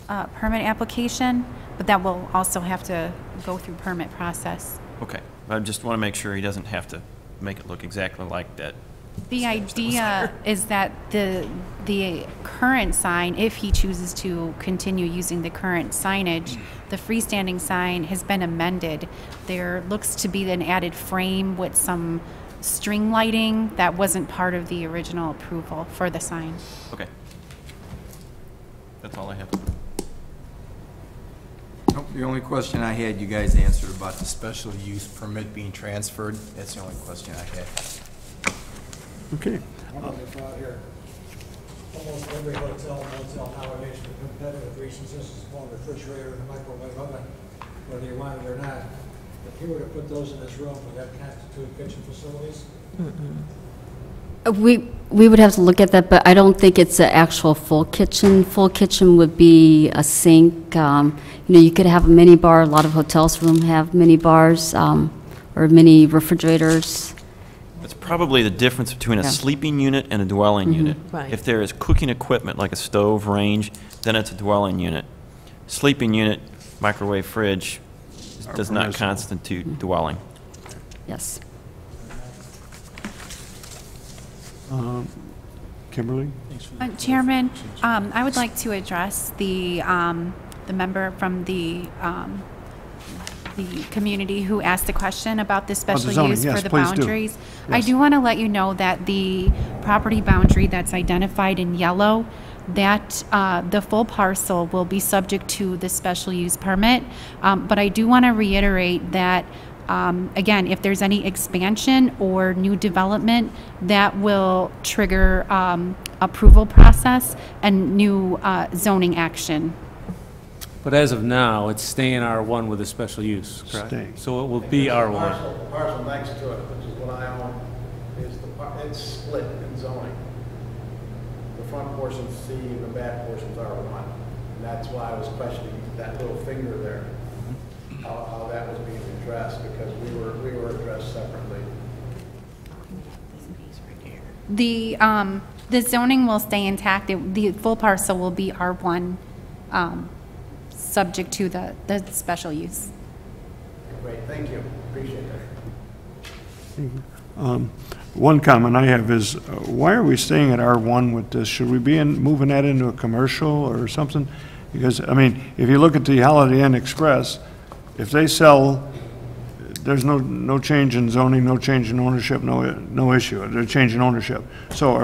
Speaker 8: permit application, but that will also have to go through permit process.
Speaker 12: Okay, I just want to make sure he doesn't have to make it look exactly like that.
Speaker 8: The idea is that the current sign, if he chooses to continue using the current signage, the freestanding sign has been amended. There looks to be an added frame with some string lighting that wasn't part of the original approval for the sign.
Speaker 12: Okay. That's all I have.
Speaker 13: Nope, the only question I had, you guys answered about the special use permit being transferred. That's the only question I had.
Speaker 1: Okay.
Speaker 14: One other thought here. Almost every hotel and motel nowadays, for competitive reasons, this is one refrigerator and a microwave oven, whether you want it or not. If you were to put those in this room, would that constitute kitchen facilities?
Speaker 3: We would have to look at that, but I don't think it's an actual full kitchen. Full kitchen would be a sink. You could have a mini bar. A lot of hotels room have mini bars or mini refrigerators.
Speaker 12: That's probably the difference between a
Speaker 3: Yeah.
Speaker 12: sleeping unit and a dwelling unit.
Speaker 7: Right.
Speaker 12: If there is cooking equipment like a stove, range, then it's a dwelling unit. Sleeping unit, microwave, fridge does not
Speaker 1: permissible.
Speaker 12: constitute dwelling.
Speaker 3: Yes.
Speaker 1: Kimberly?
Speaker 8: Chairman, I would like to address the member from the community who asked the question about the special
Speaker 1: zoning,
Speaker 8: use
Speaker 1: yes,
Speaker 8: for the
Speaker 1: please do.
Speaker 8: boundaries. I
Speaker 1: Yes.
Speaker 8: do want to let you know that the property boundary that's identified in yellow, that the full parcel will be subject to the special use permit. But I do want to reiterate that, again, if there's any expansion or new development, that will trigger approval process and new zoning action.
Speaker 15: But as of now, it's staying R1 with a special use, correct?
Speaker 1: Staying.
Speaker 15: So it will be R1.
Speaker 2: The parcel next to it, which is what I own, is it's split in zoning. The front portion's C and the back portion's R1. And that's why I was questioning that little finger there, how that was being addressed, because we were addressed separately.
Speaker 8: The zoning will stay intact. The full parcel will be R1, subject to the special use.
Speaker 2: Great, thank you. Appreciate that.
Speaker 1: One comment I have is, why are we staying at R1 with this? Should we be moving that into a commercial or something? Because, I mean, if you look at the Holiday Inn Express, if they sell, there's no change in zoning, no change in ownership, no issue. They're changing ownership. So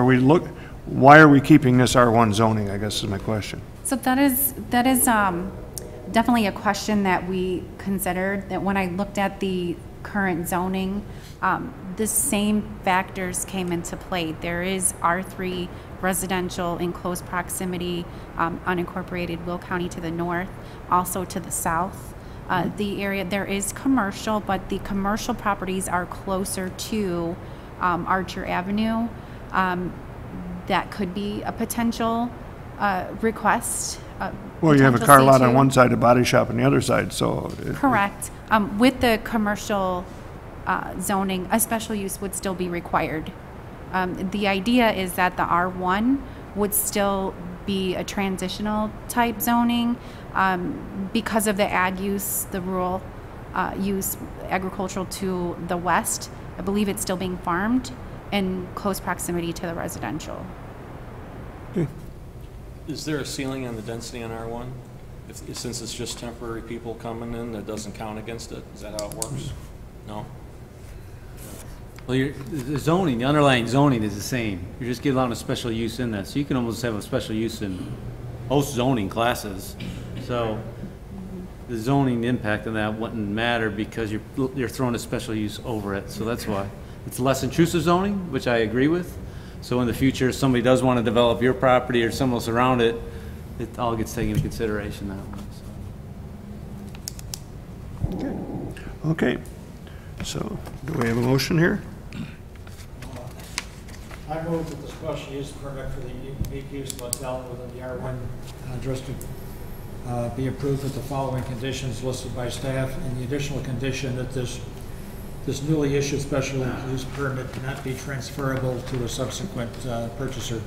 Speaker 1: why are we keeping this R1 zoning, I guess is my question.
Speaker 8: So that is definitely a question that we considered, that when I looked at the current zoning, the same factors came into play. There is R3 residential in close proximity, unincorporated Will County to the north, also to the south. The area, there is commercial, but the commercial properties are closer to Archer Avenue. That could be a potential request.
Speaker 1: Well, you have a
Speaker 8: potential
Speaker 1: car lot on
Speaker 8: C2.
Speaker 1: one side, a body shop on the other side, so.
Speaker 8: Correct. With the commercial zoning, a special use would still be required. The idea is that the R1 would still be a transitional type zoning because of the ag use, the rural use, agricultural to the west. I believe it's still being farmed, in close proximity to the residential.
Speaker 5: Is there a ceiling on the density on R1? Since it's just temporary people coming in, that doesn't count against it? Is that how it works? No?
Speaker 15: Well, the zoning, the underlying zoning is the same. You're just allowing a special use in that. So you can almost have a special use in most zoning classes. So the zoning impact on that wouldn't matter because you're throwing a special use over it. So that's why. It's less intrusive zoning, which I agree with. So in the future, if somebody does want to develop your property or someone else around it, it all gets taken into consideration that way. So.
Speaker 1: Okay. So, do we have a motion here?
Speaker 14: I move that the special use permit for the unique use motel within the R1 district be approved with the following conditions listed by staff, and the additional condition that this newly issued special use permit cannot be transferable to a subsequent purchaser.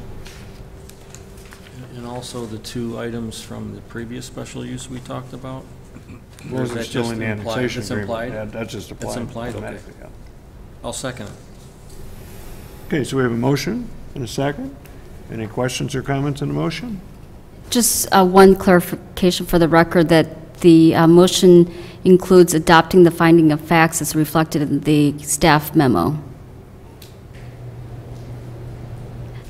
Speaker 5: And also the 2 items from the previous special use we talked about? Or is
Speaker 1: Those are
Speaker 5: that
Speaker 1: still
Speaker 5: just
Speaker 1: in the
Speaker 5: implied?
Speaker 1: annexation
Speaker 5: It's
Speaker 1: agreement.
Speaker 5: implied?
Speaker 1: Yeah, that's just applied.
Speaker 5: It's implied, okay.
Speaker 1: automatically, yeah.
Speaker 5: I'll second it.
Speaker 1: Okay, so we have a motion and a second. Any questions or comments on the motion?
Speaker 3: Just one clarification for the record that the motion includes adopting the finding of facts as reflected in the staff memo.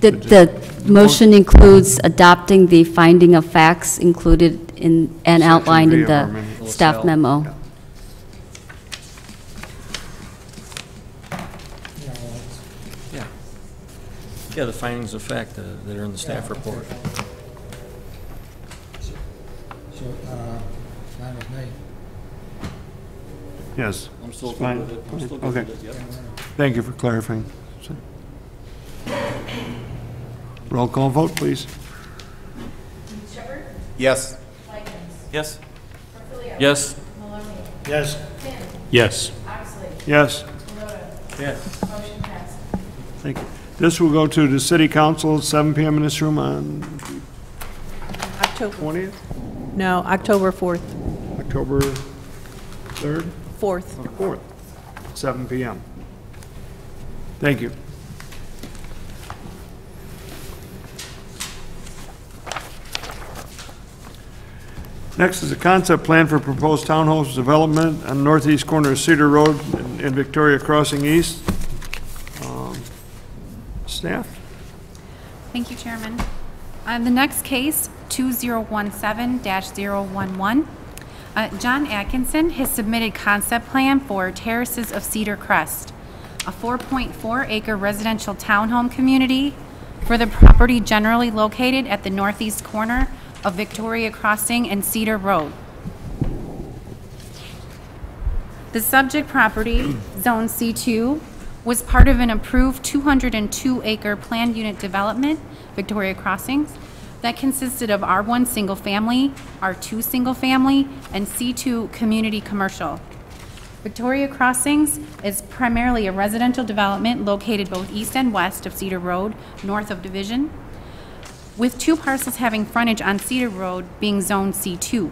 Speaker 3: The motion includes adopting the finding of facts included in and
Speaker 1: Section
Speaker 3: outlined
Speaker 1: B
Speaker 3: in
Speaker 1: of our
Speaker 3: the
Speaker 1: memo.
Speaker 3: staff memo.
Speaker 1: Yeah.
Speaker 5: Yeah, the findings of fact that are in the staff report.
Speaker 14: So, fine with me.
Speaker 1: Yes.
Speaker 5: I'm still
Speaker 1: It's
Speaker 5: good
Speaker 1: fine.
Speaker 5: with it. I'm still good
Speaker 1: Okay.
Speaker 5: with it, yep.
Speaker 1: Thank you for clarifying. Roll call vote, please.
Speaker 4: Shepherd?
Speaker 13: Yes.
Speaker 4: Likens?
Speaker 12: Yes?
Speaker 4: Portillo?
Speaker 5: Yes?
Speaker 4: Maloney?
Speaker 14: Yes.
Speaker 4: Finn?
Speaker 15: Yes.
Speaker 4: Oxley?
Speaker 1: Yes.
Speaker 4: Rhoda?
Speaker 15: Yes.
Speaker 4: Motion passed.
Speaker 1: Thank you. This will go to the city council at 7 PM in this room on
Speaker 7: October,
Speaker 1: 20th,
Speaker 7: no, October 4th.
Speaker 1: October 3rd,
Speaker 7: 4th.
Speaker 1: or 4th, 7 PM. Thank you. Next is a concept plan for proposed townhomes development on northeast corner of Cedar Road and Victoria Crossing East. Staff?
Speaker 8: Thank you, Chairman. The next case, 2017-011, John Atkinson has submitted concept plan for Terraces of Cedar Crest, a 4.4-acre residential townhome community for the property generally located at the northeast corner of Victoria Crossing and Cedar Road. The subject property, Zone C2, was part of an approved 202-acre planned unit development, Victoria Crossings, that consisted of R1 single family, R2 single family, and C2 community commercial. Victoria Crossings is primarily a residential development located both east and west of Cedar Road, north of Division, with 2 parcels having frontage on Cedar Road being Zone C2.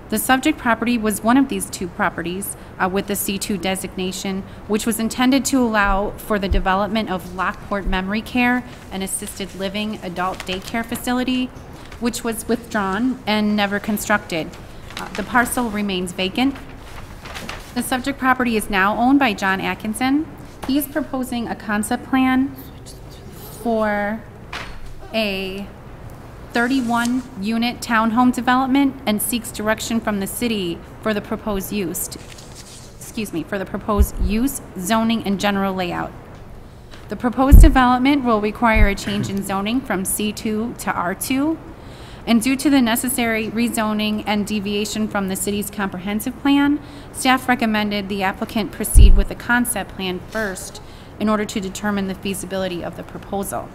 Speaker 8: The subject property was one of these 2 properties with the C2 designation, which was intended to allow for the development of Lockport Memory Care, an assisted living adult daycare facility, which was withdrawn and never constructed. The parcel remains vacant. The subject property is now owned by John Atkinson. He is proposing a concept plan for a 31-unit townhome development and seeks direction from the city for the proposed use, zoning, and general layout. The proposed development will require a change in zoning from C2 to R2, and due to the necessary rezoning and deviation from the city's comprehensive plan, staff recommended the applicant proceed with the concept plan first in order to determine the feasibility of the proposal.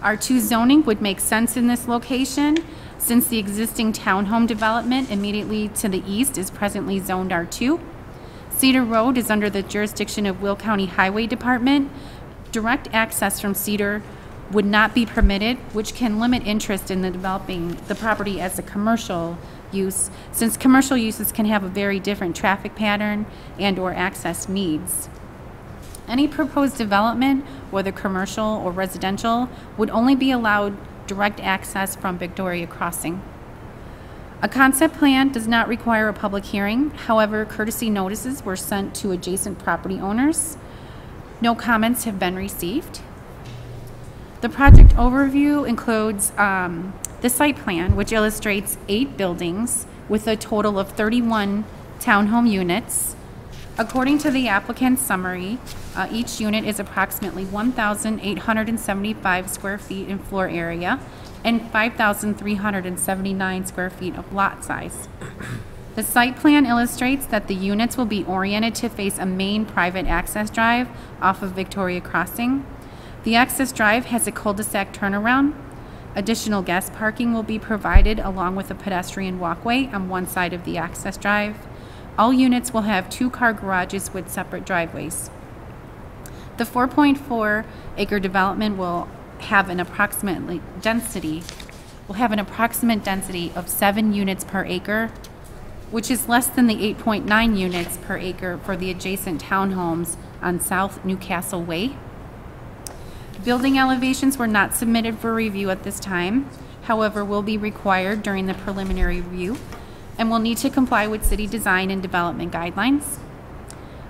Speaker 8: R2 zoning would make sense in this location since the existing townhome development immediately to the east is presently zoned R2. Cedar Road is under the jurisdiction of Will County Highway Department. Direct access from Cedar would not be permitted, which can limit interest in the developing the property as a commercial use, since commercial uses can have a very different traffic pattern and/or access needs. Any proposed development, whether commercial or residential, would only be allowed direct access from Victoria Crossing. A concept plan does not require a public hearing. However, courtesy notices were sent to adjacent property owners. No comments have been received. The project overview includes the site plan, which illustrates 8 buildings with a total of 31 townhome units. According to the applicant's summary, each unit is approximately 1,875 square feet in floor area and 5,379 square feet of lot size. The site plan illustrates that the units will be oriented to face a main private access drive off of Victoria Crossing. The access drive has a cul-de-sac turnaround. Additional guest parking will be provided along with a pedestrian walkway on one side of the access drive. All units will have 2-car garages with separate driveways. The 4.4 acre development will have an approximate density of 7 units per acre, which is less than the 8.9 units per acre for the adjacent townhomes on South Newcastle Way. Building elevations were not submitted for review at this time, however, will be required during the preliminary review and will need to comply with city design and development guidelines.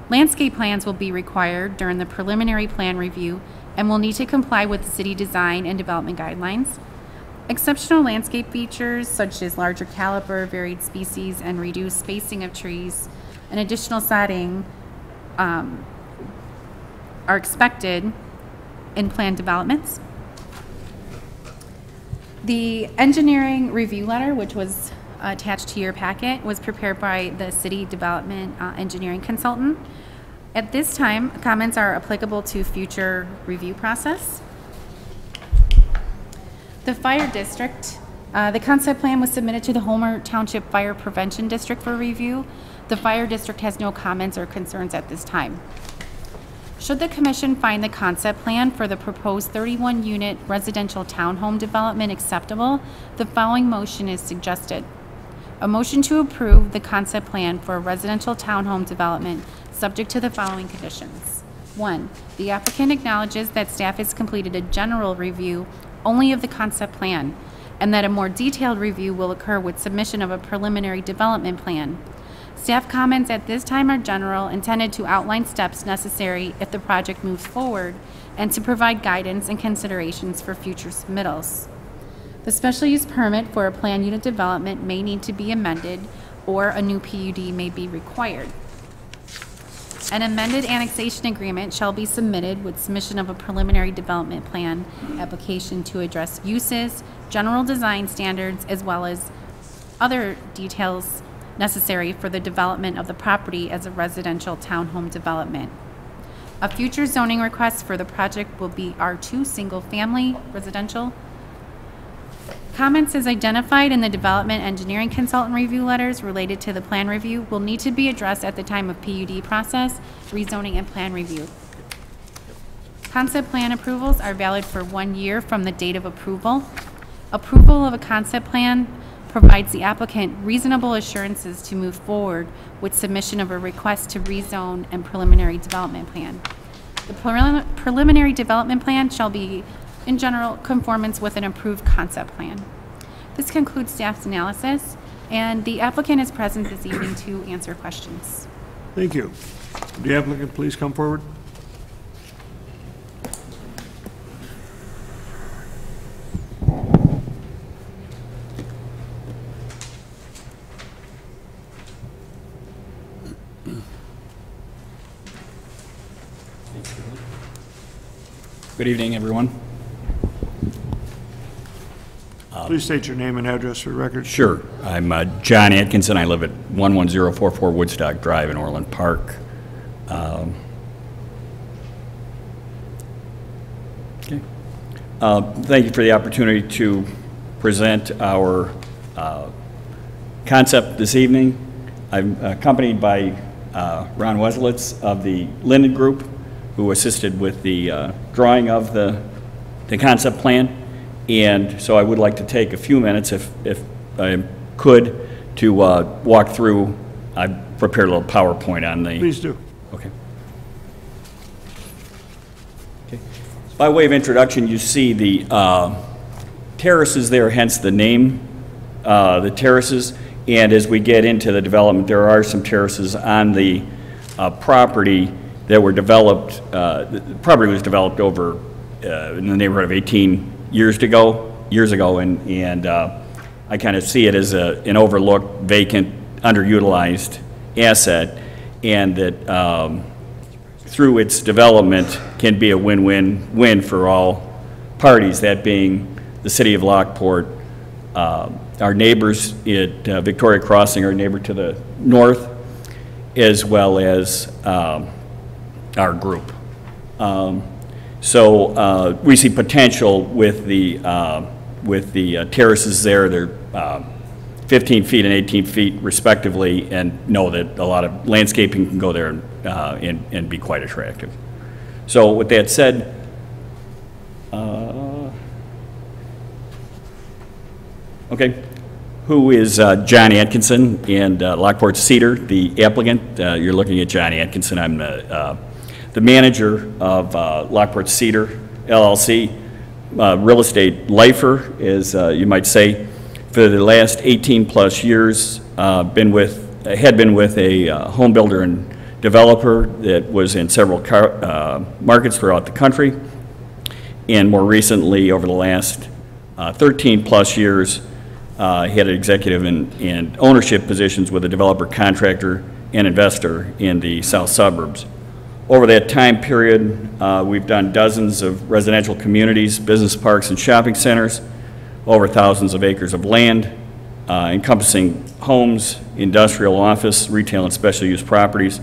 Speaker 8: Landscape plans will be required during the preliminary plan review and will need to comply with the city design and development guidelines. Exceptional landscape features such as larger caliber, varied species, and reduced spacing of trees and additional setting are expected in planned developments. The engineering review letter, which was attached to your packet, was prepared by the city development engineering consultant. At this time, comments are applicable to future review process. The fire district, the concept plan was submitted to the Homer Township Fire Prevention District for review. The fire district has no comments or concerns at this time. Should the commission find the concept plan for the proposed 31-unit residential townhome development acceptable, the following motion is suggested. A motion to approve the concept plan for a residential townhome development subject to the following conditions. 1, the applicant acknowledges that staff has completed a general review only of the concept plan and that a more detailed review will occur with submission of a preliminary development plan. Staff comments at this time are general, intended to outline steps necessary if the project moves forward and to provide guidance and considerations for future submittals. The special use permit for a planned unit development may need to be amended or a new PUD may be required. An amended annexation agreement shall be submitted with submission of a preliminary development plan application to address uses, general design standards, as well as other details necessary for the development of the property as a residential townhome development. A future zoning request for the project will be R2 single family residential. Comments as identified in the development engineering consultant review letters related to the plan review will need to be addressed at the time of PUD process, rezoning, and plan review. Concept plan approvals are valid for 1 year from the date of approval. Approval of a concept plan provides the applicant reasonable assurances to move forward with submission of a request to rezone and preliminary development plan. The preliminary development plan shall be in general conformance with an approved concept plan. This concludes staff's analysis, and the applicant is present this evening to answer questions.
Speaker 1: Thank you. Would the applicant please come forward?
Speaker 16: Good evening, everyone.
Speaker 1: Please state your name and address for the record.
Speaker 16: Sure. I'm John Atkinson. I live at 11044 Woodstock Drive in Orland Park. Okay. Thank you for the opportunity to present our concept this evening. I'm accompanied by Ron Weslitz of the Linden Group, who assisted with the drawing of the concept plan. And so I would like to take a few minutes, if I could, to walk through. I prepared a little PowerPoint on the...
Speaker 1: Please do.
Speaker 16: Okay. By way of introduction, you see the terraces there, hence the name, the terraces. And as we get into the development, there are some terraces on the property that were developed. The property was developed over in the neighborhood of 18 years ago, and I kind of see it as an overlooked, vacant, underutilized asset, and that through its development can be a win-win-win for all parties, that being the city of Lockport, our neighbors at Victoria Crossing, our neighbor to the north, as well as our group. So we see potential with the terraces there. They're 15 feet and 18 feet respectively, and know that a lot of landscaping can go there and be quite attractive. So with that said, okay, who is John Atkinson and Lockport Cedar, the applicant? You're looking at John Atkinson. I'm the manager of Lockport Cedar LLC, real estate lifer, as you might say. For the last 18-plus years, had been with a home builder and developer that was in several markets throughout the country, and more recently, over the last 13-plus years, had executive and ownership positions with a developer, contractor, and investor in the south suburbs. Over that time period, we've done dozens of residential communities, business parks, and shopping centers, over thousands of acres of land, encompassing homes, industrial, office, retail, and special use properties.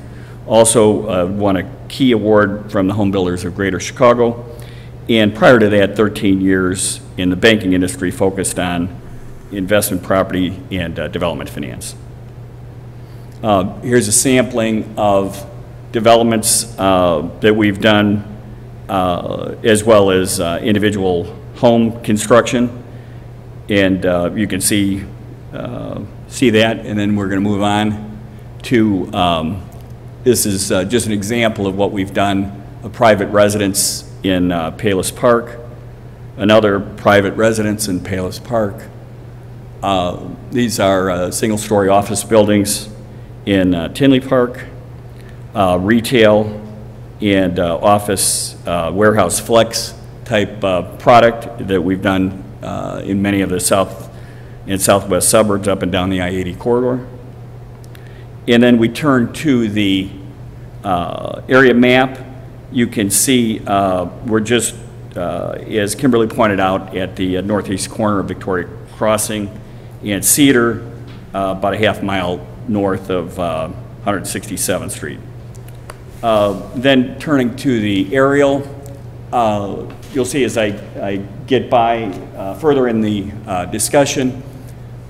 Speaker 16: Also won a key award from the Home Builders of Greater Chicago. And prior to that, 13 years in the banking industry focused on investment property and development finance. Here's a sampling of developments that we've done, as well as individual home construction. And you can see that, and then we're going to move on to, this is just an example of what we've done, a private residence in Palos Park, another private residence in Palos Park. These are single-story office buildings in Tinley Park, retail and office warehouse flex type product that we've done in many of the south and southwest suburbs up and down the I-80 corridor. And then we turn to the area map. You can see we're just, as Kimberly pointed out, at the northeast corner of Victoria Crossing and Cedar, about a half mile north of 167th Street. Then turning to the aerial, you'll see as I get by further in the discussion,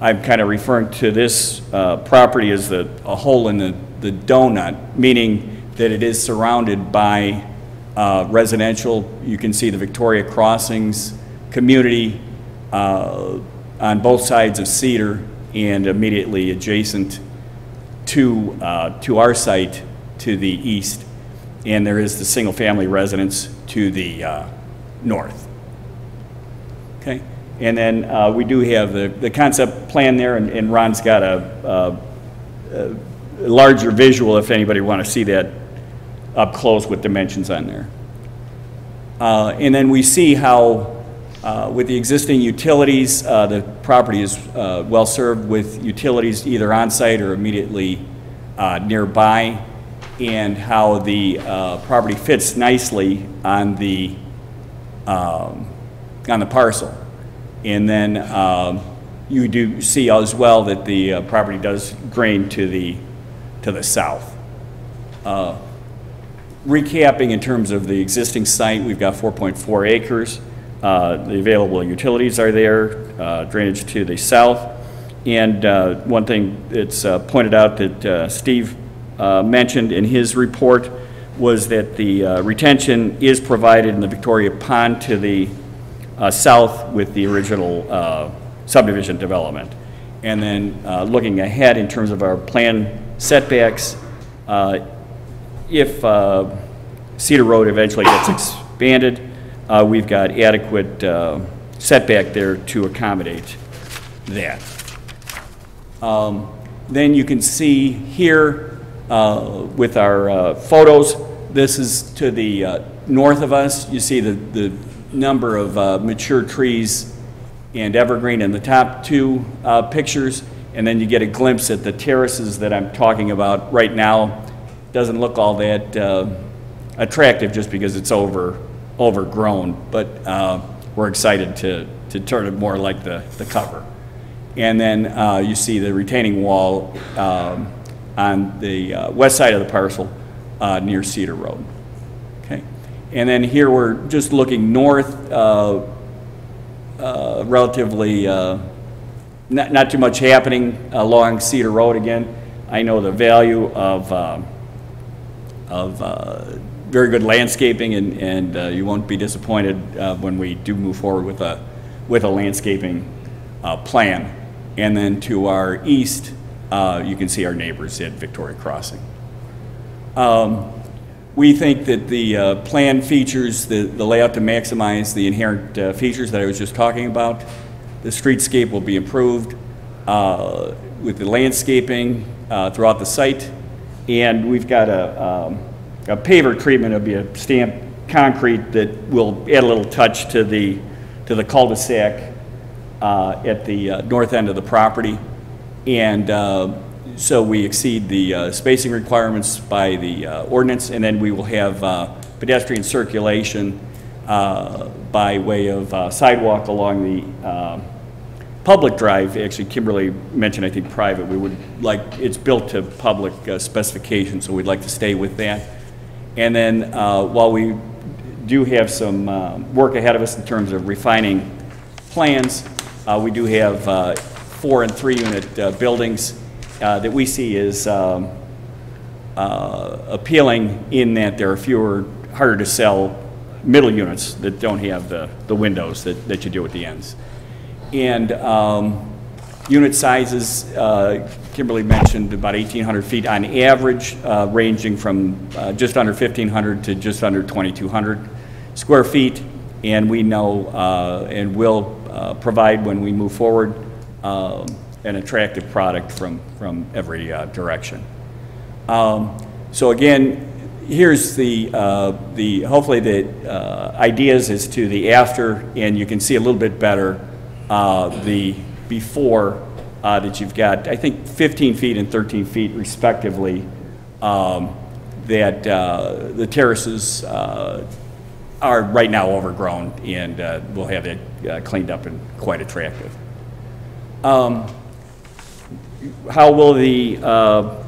Speaker 16: I'm kind of referring to this property as a hole in the donut, meaning that it is surrounded by residential. You can see the Victoria Crossings community on both sides of Cedar and immediately adjacent to our site to the east. And there is the single-family residence to the north. Okay, and then we do have the concept plan there, and Ron's got a larger visual if anybody want to see that up close with dimensions on there. And then we see how with the existing utilities, the property is well served with utilities either on site or immediately nearby, and how the property fits nicely on the parcel. And then you do see as well that the property does drain to the south. Recapping in terms of the existing site, we've got 4.4 acres. The available utilities are there, drainage to the south. And one thing that's pointed out that Steve mentioned in his report was that the retention is provided in the Victoria Pond to the south with the original subdivision development. And then looking ahead in terms of our plan setbacks, if Cedar Road eventually gets expanded, we've got adequate setback there to accommodate that. Then you can see here with our photos, this is to the north of us. You see the number of mature trees and evergreen in the top two pictures, and then you get a glimpse at the terraces that I'm talking about right now. Doesn't look all that attractive just because it's overgrown, but we're excited to turn it more like the cover. And then you see the retaining wall on the west side of the parcel near Cedar Road. Okay, and then here we're just looking north, relatively not too much happening along Cedar Road again. I know the value of very good landscaping, and you won't be disappointed when we do move forward with a landscaping plan. And then to our east, you can see our neighbors at Victoria Crossing. We think that the plan features the layout to maximize the inherent features that I was just talking about. The streetscape will be improved with the landscaping throughout the site, and we've got a paver treatment. It'll be a stamped concrete that will add a little touch to the cul-de-sac at the north end of the property, and so we exceed the spacing requirements by the ordinance, and then we will have pedestrian circulation by way of sidewalk along the public drive. Actually, Kimberly mentioned, I think, private. We would like, it's built to public specifications, so we'd like to stay with that. And then while we do have some work ahead of us in terms of refining plans, we do have 4 and 3 unit buildings that we see as appealing in that there are fewer, harder to sell middle units that don't have the windows that you do at the ends. And unit sizes, Kimberly mentioned about 1,800 feet on average, ranging from just under 1,500 to just under 2,200 square feet. And we know and will provide, when we move forward, an attractive product from every direction. So again, here's the hopefully the ideas as to the after, and you can see a little bit better the before that you've got, I think 15 feet and 13 feet respectively, that the terraces are right now overgrown, and we'll have it cleaned up and quite attractive. How will the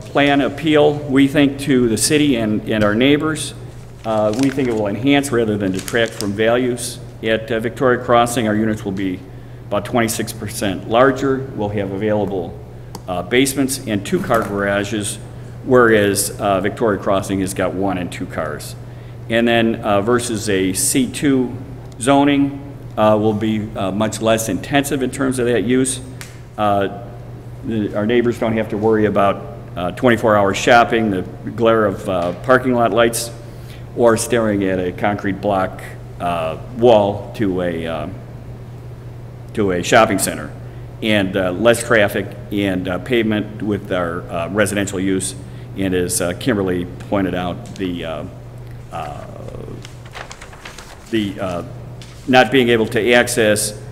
Speaker 16: plan appeal? We think to the city and our neighbors. We think it will enhance rather than detract from values. At Victoria Crossing, our units will be about 26% larger. We'll have available basements and 2-car garages, whereas Victoria Crossing has got 1 and 2 cars. And then versus a C2 zoning will be much less intensive in terms of that use. Our neighbors don't have to worry about 24-hour shopping, the glare of parking lot lights, or staring at a concrete block wall to a shopping center, and less traffic and pavement with our residential use. And as Kimberly pointed out, the not being able to access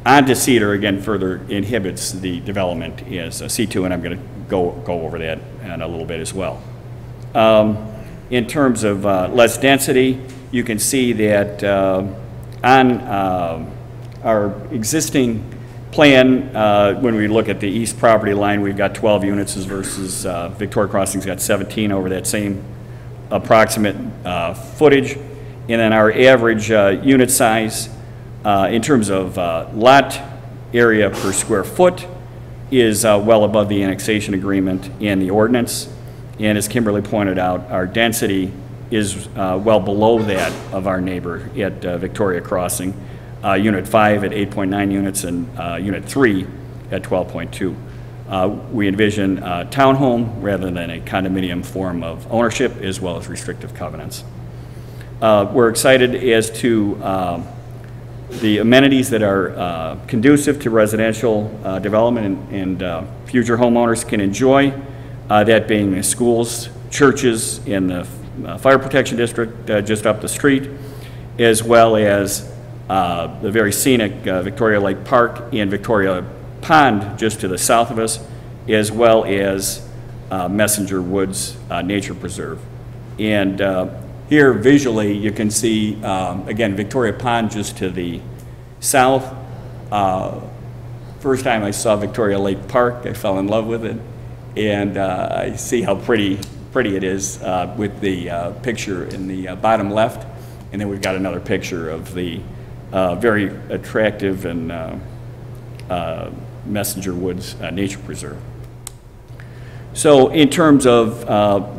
Speaker 16: onto Cedar again further inhibits the development as C2, and I'm going to go over that in a little bit as well. In terms of less density, you can see that on our existing plan, when we look at the east property line, we've got 12 units versus Victoria Crossing's got 17 over that same approximate footage. And then our average unit size in terms of lot area per square foot is well above the annexation agreement and the ordinance. And as Kimberly pointed out, our density is well below that of our neighbor at Victoria Crossing. Unit 5 at 8.9 units and Unit 3 at 12.2. We envision a townhome rather than a condominium form of ownership, as well as restrictive covenants. We're excited as to the amenities that are conducive to residential development and future homeowners can enjoy, that being the schools, churches in the fire protection district just up the street, as well as the very scenic Victoria Lake Park and Victoria Pond just to the south of us, as well as Messenger Woods Nature Preserve. And here visually you can see, again, Victoria Pond just to the south. First time I saw Victoria Lake Park, I fell in love with it. And I see how pretty it is with the picture in the bottom left. And then we've got another picture of the very attractive and Messenger Woods Nature Preserve. So in terms of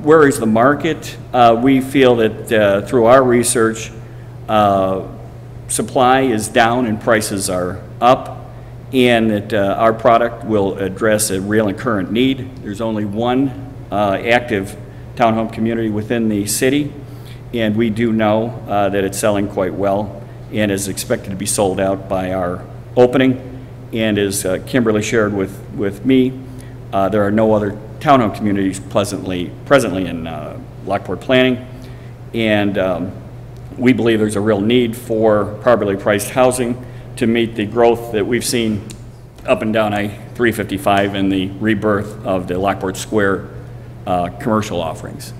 Speaker 16: where is the market, we feel that through our research, supply is down and prices are up, and that our product will address a real and current need. There's only one active townhome community within the city, and we do know that it's selling quite well and is expected to be sold out by our opening. And as Kimberly shared with me, there are no other townhome communities presently in Lockport planning, and we believe there's a real need for properly priced housing to meet the growth that we've seen up and down I-355 and the rebirth of the Lockport Square commercial offerings.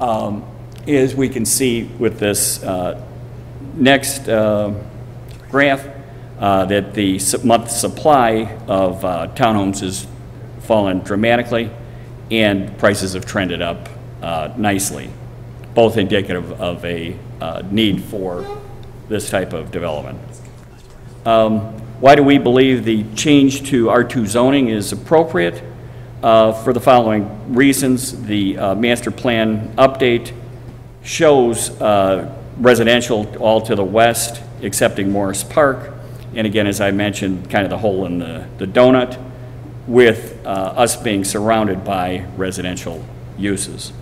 Speaker 16: As we can see with this next graph, that the month supply of townhomes has fallen dramatically and prices have trended up nicely, both indicative of a need for this type of development. Why do we believe the change to R2 zoning is appropriate? For the following reasons. The master plan update shows residential all to the west, excepting Morris Park. And again, as I mentioned, kind of the hole in the donut, with us being surrounded by residential uses.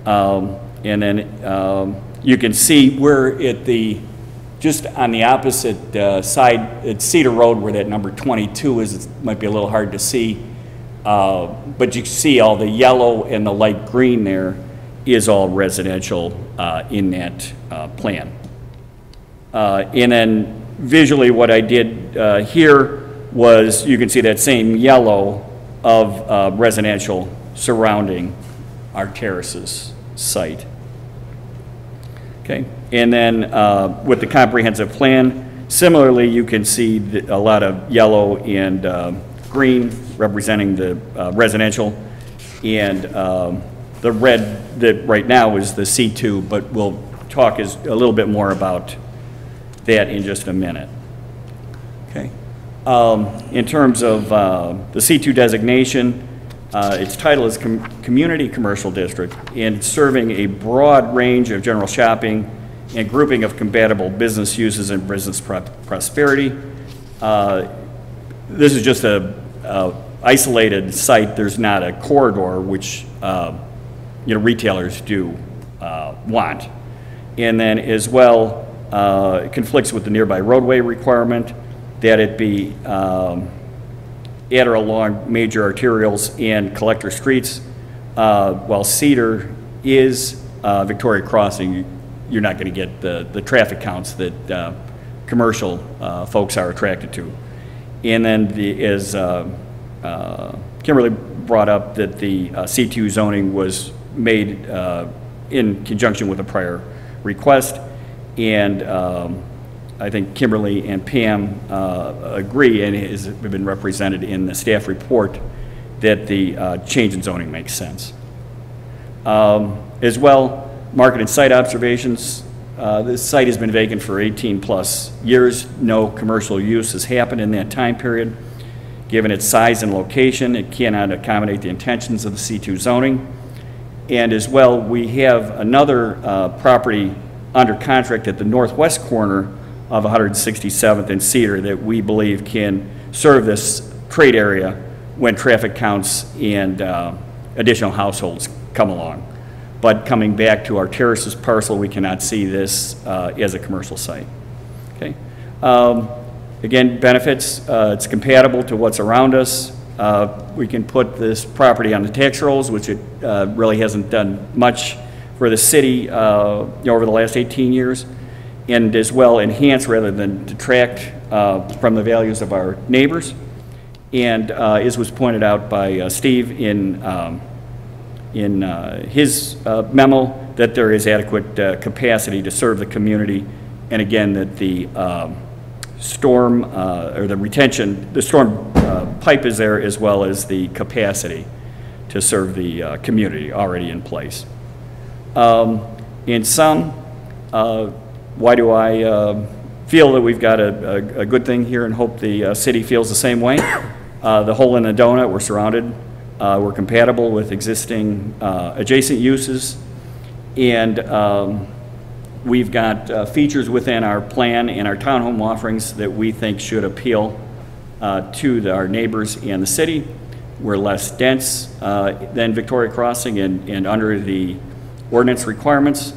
Speaker 16: And then you can see we're at just on the opposite side at Cedar Road where that number 22 is. It might be a little hard to see, but you can see all the yellow and the light green there is all residential in that plan. And then visually what I did here was, you can see that same yellow of residential surrounding our terraces site. Okay, and then with the comprehensive plan, similarly you can see a lot of yellow and green representing the residential, and the red that right now is the C2, but we'll talk a little bit more about that in just a minute. Okay. In terms of the C2 designation, its title is Community Commercial District, and serving a broad range of general shopping and grouping of compatible business uses and business prosperity. This is just a isolated site. There's not a corridor, which retailers do want. And then as well, it conflicts with the nearby roadway requirement that it be at or along major arterials and collector streets. While Cedar is Victoria Crossing, you're not going to get the traffic counts that commercial folks are attracted to. And then as Kimberly brought up, that the C2 zoning was made in conjunction with a prior request, and I think Kimberly and Pam agree, and has been represented in the staff report, that the change in zoning makes sense. As well, market and site observations. This site has been vacant for 18+ years. No commercial use has happened in that time period. Given its size and location, it cannot accommodate the intentions of the C2 zoning. And as well, we have another property under contract at the northwest corner of 167th and Cedar that we believe can serve this trade area when traffic counts and additional households come along. but coming back to our terraces parcel, we cannot see this as a commercial site. Okay. Again, benefits, it's compatible to what's around us. We can put this property on the tax rolls, which it really hasn't done much for the city over the last 18 years, and as well enhance rather than detract from the values of our neighbors. And as was pointed out by Steve in his memo, that there is adequate capacity to serve the community, and again, that the storm or the retention, the storm pipe is there, as well as the capacity to serve the community already in place. In sum, why do I feel that we've got a good thing here and hope the city feels the same way? The hole in the donut, we're surrounded, we're compatible with existing adjacent uses, and we've got features within our plan and our townhome offerings that we think should appeal to our neighbors and the city. We're less dense than Victoria Crossing and under the ordinance requirements.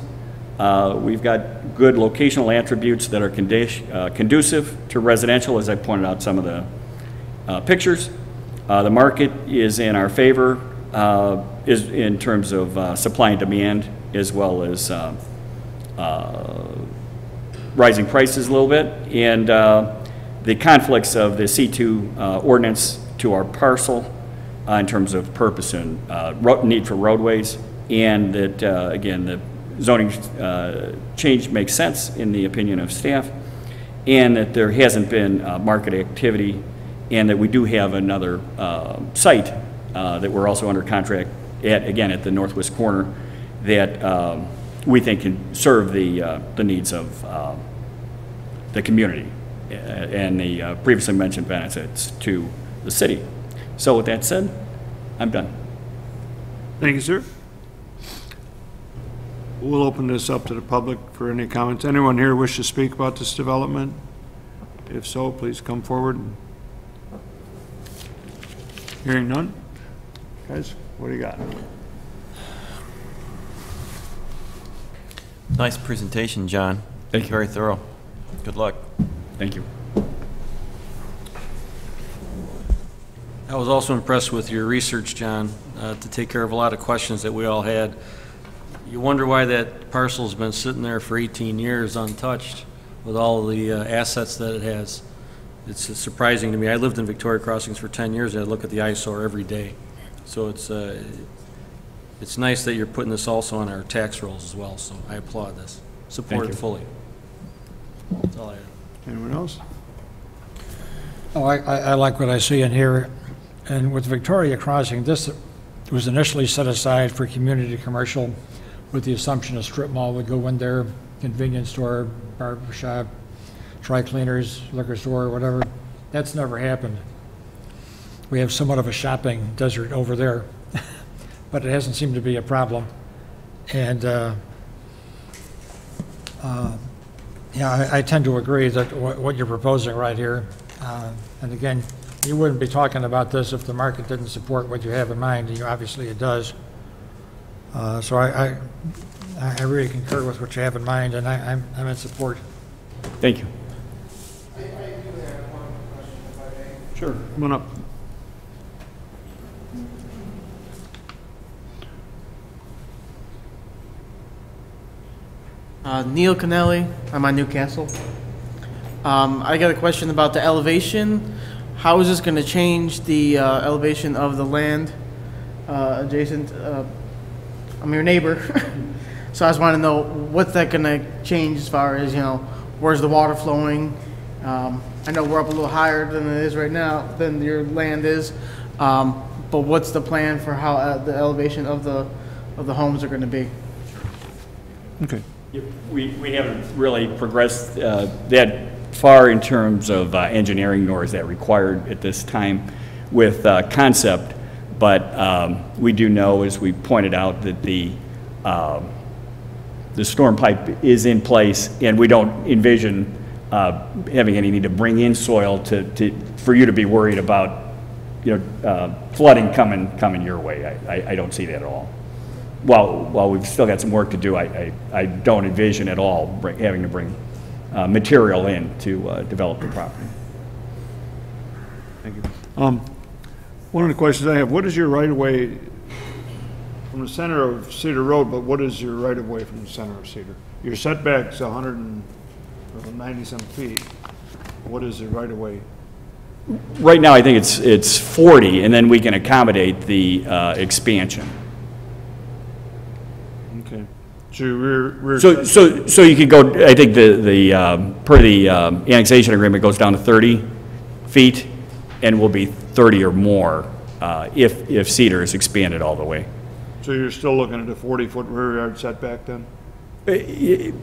Speaker 16: We've got good locational attributes that are conducive to residential, as I pointed out some of the pictures. The market is in our favor is in terms of supply and demand, as well as rising prices a little bit, and the conflicts of the C2 ordinance to our parcel in terms of purpose and need for roadways, and that, again, the zoning change makes sense in the opinion of staff, and that there hasn't been market activity, and that we do have another site that we're also under contract at, again, at the northwest corner, that we think can serve the needs of the community and the previously mentioned benefits to the city. So with that said, I'm done.
Speaker 1: Thank you, sir. We'll open this up to the public for any comments. Anyone here wish to speak about this development? If so, please come forward. Hearing none. Guys, what do you got?
Speaker 12: Nice presentation, John.
Speaker 16: Thank you.
Speaker 12: Very thorough. Good luck.
Speaker 16: Thank you.
Speaker 5: I was also impressed with your research, John, to take care of a lot of questions that we all had. You wonder why that parcel's been sitting there for 18 years untouched with all the assets that it has. It's surprising to me. I lived in Victoria Crossings for 10 years. I look at the eyesore every day. So it's nice that you're putting this also on our tax rolls as well, so I applaud this. Support it fully. That's all I have.
Speaker 1: Anyone else?
Speaker 11: Oh, I like what I see in here. And with Victoria Crossing, this was initially set aside for community commercial with the assumption a strip mall would go in there, convenience store, barber shop, dry cleaners, liquor store, whatever. That's never happened. We have somewhat of a shopping desert over there, but it hasn't seemed to be a problem. And yeah, I tend to agree that what you're proposing right here, and again, you wouldn't be talking about this if the market didn't support what you have in mind. Obviously it does. So I really concur with what you have in mind, and I'm in support.
Speaker 16: Thank you.
Speaker 2: I do have one question, if I may.
Speaker 1: Sure, come on up.
Speaker 17: Neil Cannelli, I'm on Newcastle. I got a question about the elevation. How is this going to change the elevation of the land adjacent? I'm your neighbor, so I just want to know what's that going to change as far as, you know, where's the water flowing? I know we're up a little higher than it is right now, than your land is, but what's the plan for how the elevation of the homes are going to be?
Speaker 1: Okay.
Speaker 16: We haven't really progressed that far in terms of engineering, nor is that required at this time with concept. But we do know, as we pointed out, that the storm pipe is in place, and we don't envision having any need to bring in soil for you to be worried about, flooding coming your way. I don't see that at all. while we've still got some work to do, I don't envision at all having to bring material in to develop the property.
Speaker 1: Thank you. One of the questions I have, what is your right-of-way from the center of Cedar Road, but what is your right-of-way from the center of Cedar? Your setback's 190-some feet. What is the right-of-way?
Speaker 16: Right now, I think it's 40, and then we can accommodate the expansion.
Speaker 1: Okay. So your rear
Speaker 16: So you could go, I think per the annexation agreement goes down to 30 feet, and will be 30 or more if Cedar is expanded all the way.
Speaker 1: So you're still looking at a 40-foot rear yard setback then?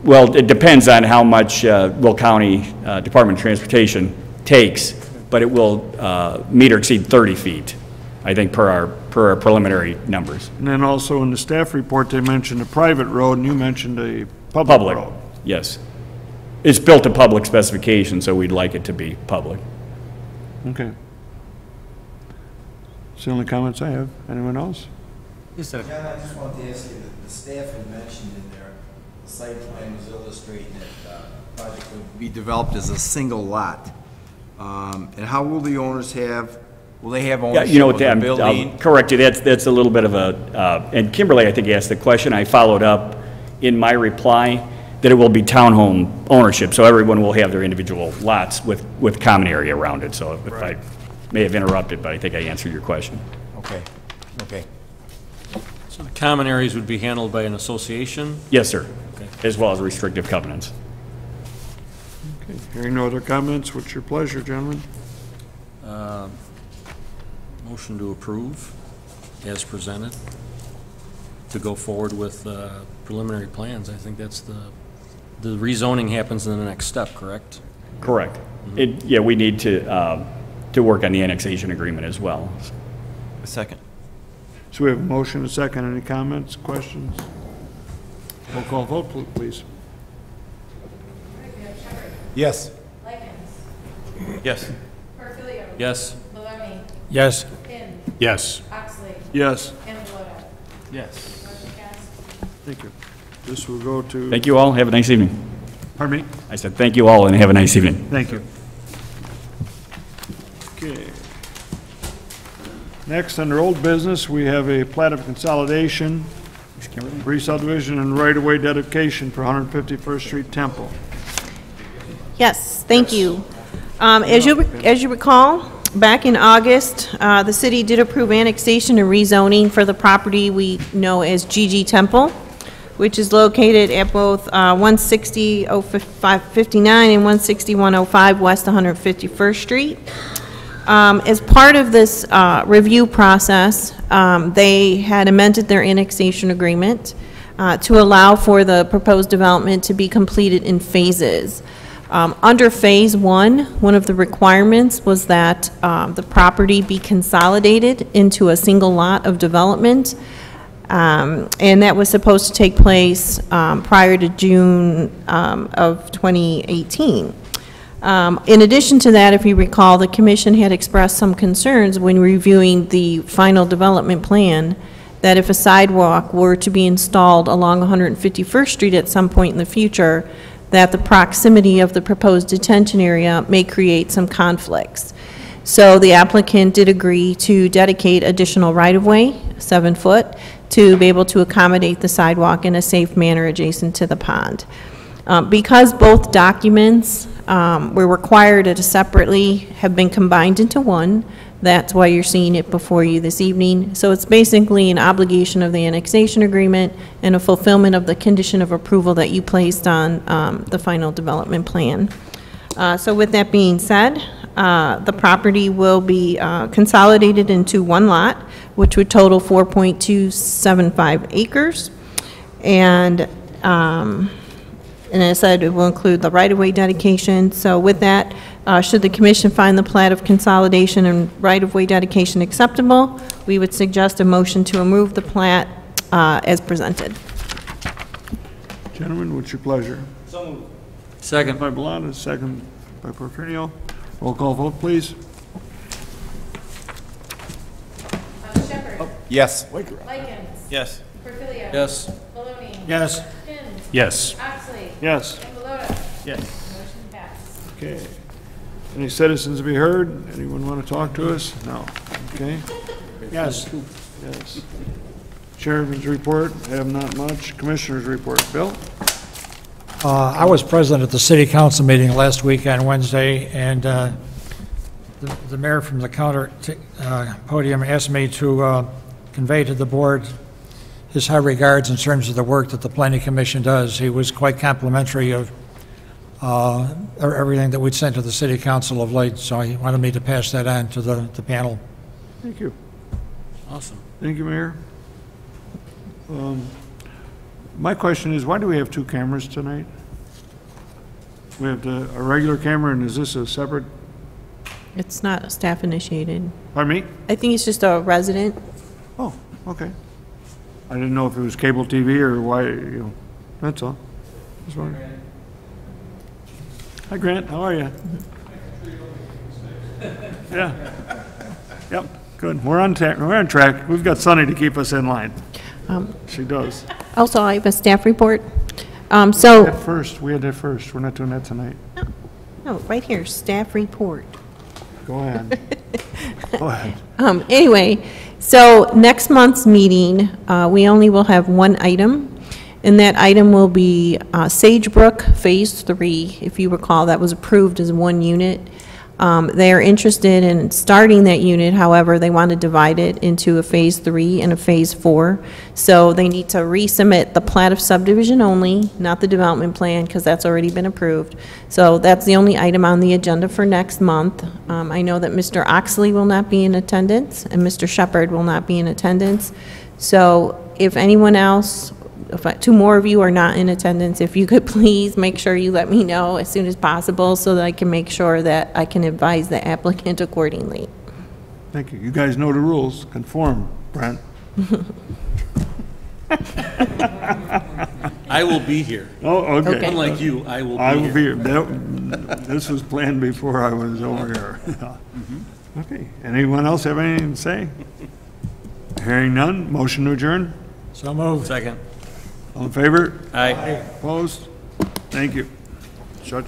Speaker 16: Well, it depends on how much Will County Department of Transportation takes, but it will meet or exceed 30 feet, I think, per our preliminary numbers.
Speaker 1: And then also in the staff report, they mentioned a private road, and you mentioned a public road.
Speaker 16: Yes. It's built to public specifications, so we'd like it to be public.
Speaker 1: Okay. That's the only comments I have. Anyone else?
Speaker 13: Yes, sir. John, I just wanted to ask you, the staff had mentioned in there, the site plan was illustrating that project would be developed as a single lot. And how will the owners have, will they have ownership of the building?
Speaker 16: I'll correct you, that's a little bit of a, and Kimberly, I think, asked the question. I followed up in my reply that it will be townhome ownership, so everyone will have their individual lots with common area around it. So if I may have interrupted, but I think I answered your question.
Speaker 13: Okay, okay.
Speaker 5: So the common areas would be handled by an association?
Speaker 16: Yes, sir.
Speaker 5: Okay.
Speaker 16: As well as restrictive covenants.
Speaker 1: Okay. Hearing no other comments, what's your pleasure, gentlemen?
Speaker 5: Motion to approve as presented, to go forward with preliminary plans. I think that's the rezoning happens in the next step, correct?
Speaker 16: Correct. Yeah, we need to work on the annexation agreement as well.
Speaker 12: A second.
Speaker 1: So we have a motion, a second. Any comments, questions? Roll call vote, please.
Speaker 13: Yes.
Speaker 4: Likens.
Speaker 12: Yes.
Speaker 4: Portillo.
Speaker 5: Yes.
Speaker 4: Maloney.
Speaker 11: Yes.
Speaker 4: Pin.
Speaker 10: Yes.
Speaker 4: Oxley.
Speaker 1: Yes.
Speaker 4: And Balota.
Speaker 15: Yes.
Speaker 4: Motion passed.
Speaker 1: Thank you. This will go to...
Speaker 16: Thank you all. Have a nice evening.
Speaker 1: Pardon me?
Speaker 16: I said thank you all and have a nice evening.
Speaker 1: Thank you. Okay. Next, under old business, we have a plat of consolidation, re-subdivision and right-of-way dedication for 151st Street Temple.
Speaker 7: Yes, thank you. As you recall, back in August, the city did approve annexation and rezoning for the property we know as GG Temple, which is located at both 160-0559 and 16105 West 151st Street. As part of this review process, they had amended their annexation agreement to allow for the proposed development to be completed in phases. Under Phase 1, one of the requirements was that the property be consolidated into a single lot of development, and that was supposed to take place prior to June of 2018. In addition to that, if you recall, the commission had expressed some concerns when reviewing the final development plan that if a sidewalk were to be installed along 151st Street at some point in the future, that the proximity of the proposed detention area may create some conflicts. So the applicant did agree to dedicate additional right-of-way, 7 foot, to be able to accommodate the sidewalk in a safe manner adjacent to the pond. Because both documents were required separately, have been combined into one. That's why you're seeing it before you this evening. So it's basically an obligation of the annexation agreement and a fulfillment of the condition of approval that you placed on the final development plan. So with that being said, the property will be consolidated into one lot, which would total 4.275 acres. And as I said, it will include the right-of-way dedication. So with that, should the commission find the plat of consolidation and right-of-way dedication acceptable, we would suggest a motion to remove the plat as presented.
Speaker 1: Gentlemen, what's your pleasure?
Speaker 15: So moved.
Speaker 1: Second by Balota, second by Portillo. Roll call vote, please.
Speaker 4: Shepherd.
Speaker 13: Yes.
Speaker 4: Likens.
Speaker 12: Yes.
Speaker 4: Portillo.
Speaker 5: Yes.
Speaker 4: Maloney.
Speaker 11: Yes.
Speaker 4: Sims.
Speaker 10: Yes.
Speaker 4: Oxley.
Speaker 1: Yes.
Speaker 4: Cambalota.
Speaker 10: Yes.
Speaker 4: Motion passed.
Speaker 1: Okay. Any citizens to be heard? Anyone want to talk to us? No. Okay.
Speaker 11: Yes.
Speaker 1: Yes. Chairman's report, have not much. Commissioner's report, Bill?
Speaker 11: I was present at the city council meeting last week on Wednesday, and the mayor from the counter podium asked me to convey to the board his high regards in terms of the work that the planning commission does. He was quite complimentary of everything that we'd sent to the city council of late, so he wanted me to pass that on to the panel.
Speaker 1: Thank you.
Speaker 5: Awesome.
Speaker 1: Thank you, Mayor. My question is, why do we have two cameras tonight? We have a regular camera, and is this a separate?
Speaker 7: It's not staff initiated.
Speaker 1: Pardon me?
Speaker 7: I think it's just a resident.
Speaker 1: Oh, okay. I didn't know if it was cable TV or why, that's all. Just wondering. Hi, Grant, how are you? Yeah. Yep, good. We're on track. We've got Sunny to keep us in line. She does.
Speaker 7: Also, I have a staff report.
Speaker 1: We had that first. We're not doing that tonight.
Speaker 7: No, right here, staff report.
Speaker 1: Go ahead. Go ahead.
Speaker 7: Anyway, so next month's meeting, we only will have one item, and that item will be Sagebrook Phase 3. If you recall, that was approved as one unit. They are interested in starting that unit, however, they want to divide it into a Phase 3 and a Phase 4. So they need to resubmit the plat of subdivision only, not the development plan, because that's already been approved. So that's the only item on the agenda for next month. I know that Mr. Oxley will not be in attendance, and Mr. Shepherd will not be in attendance. So if anyone else, if two more of you are not in attendance, if you could please make sure you let me know as soon as possible so that I can make sure that I can advise the applicant accordingly.
Speaker 1: Thank you. You guys know the rules. Conform, Brent.
Speaker 5: I will be here.
Speaker 1: Oh, okay.
Speaker 5: Unlike you, I will be here.
Speaker 1: I will be here. This was planned before I was over here. Okay. Anyone else have anything to say? Hearing none, motion to adjourn?
Speaker 11: So moved.
Speaker 5: Second.
Speaker 1: All in favor?
Speaker 5: Aye.
Speaker 1: Opposed? Thank you. Judge?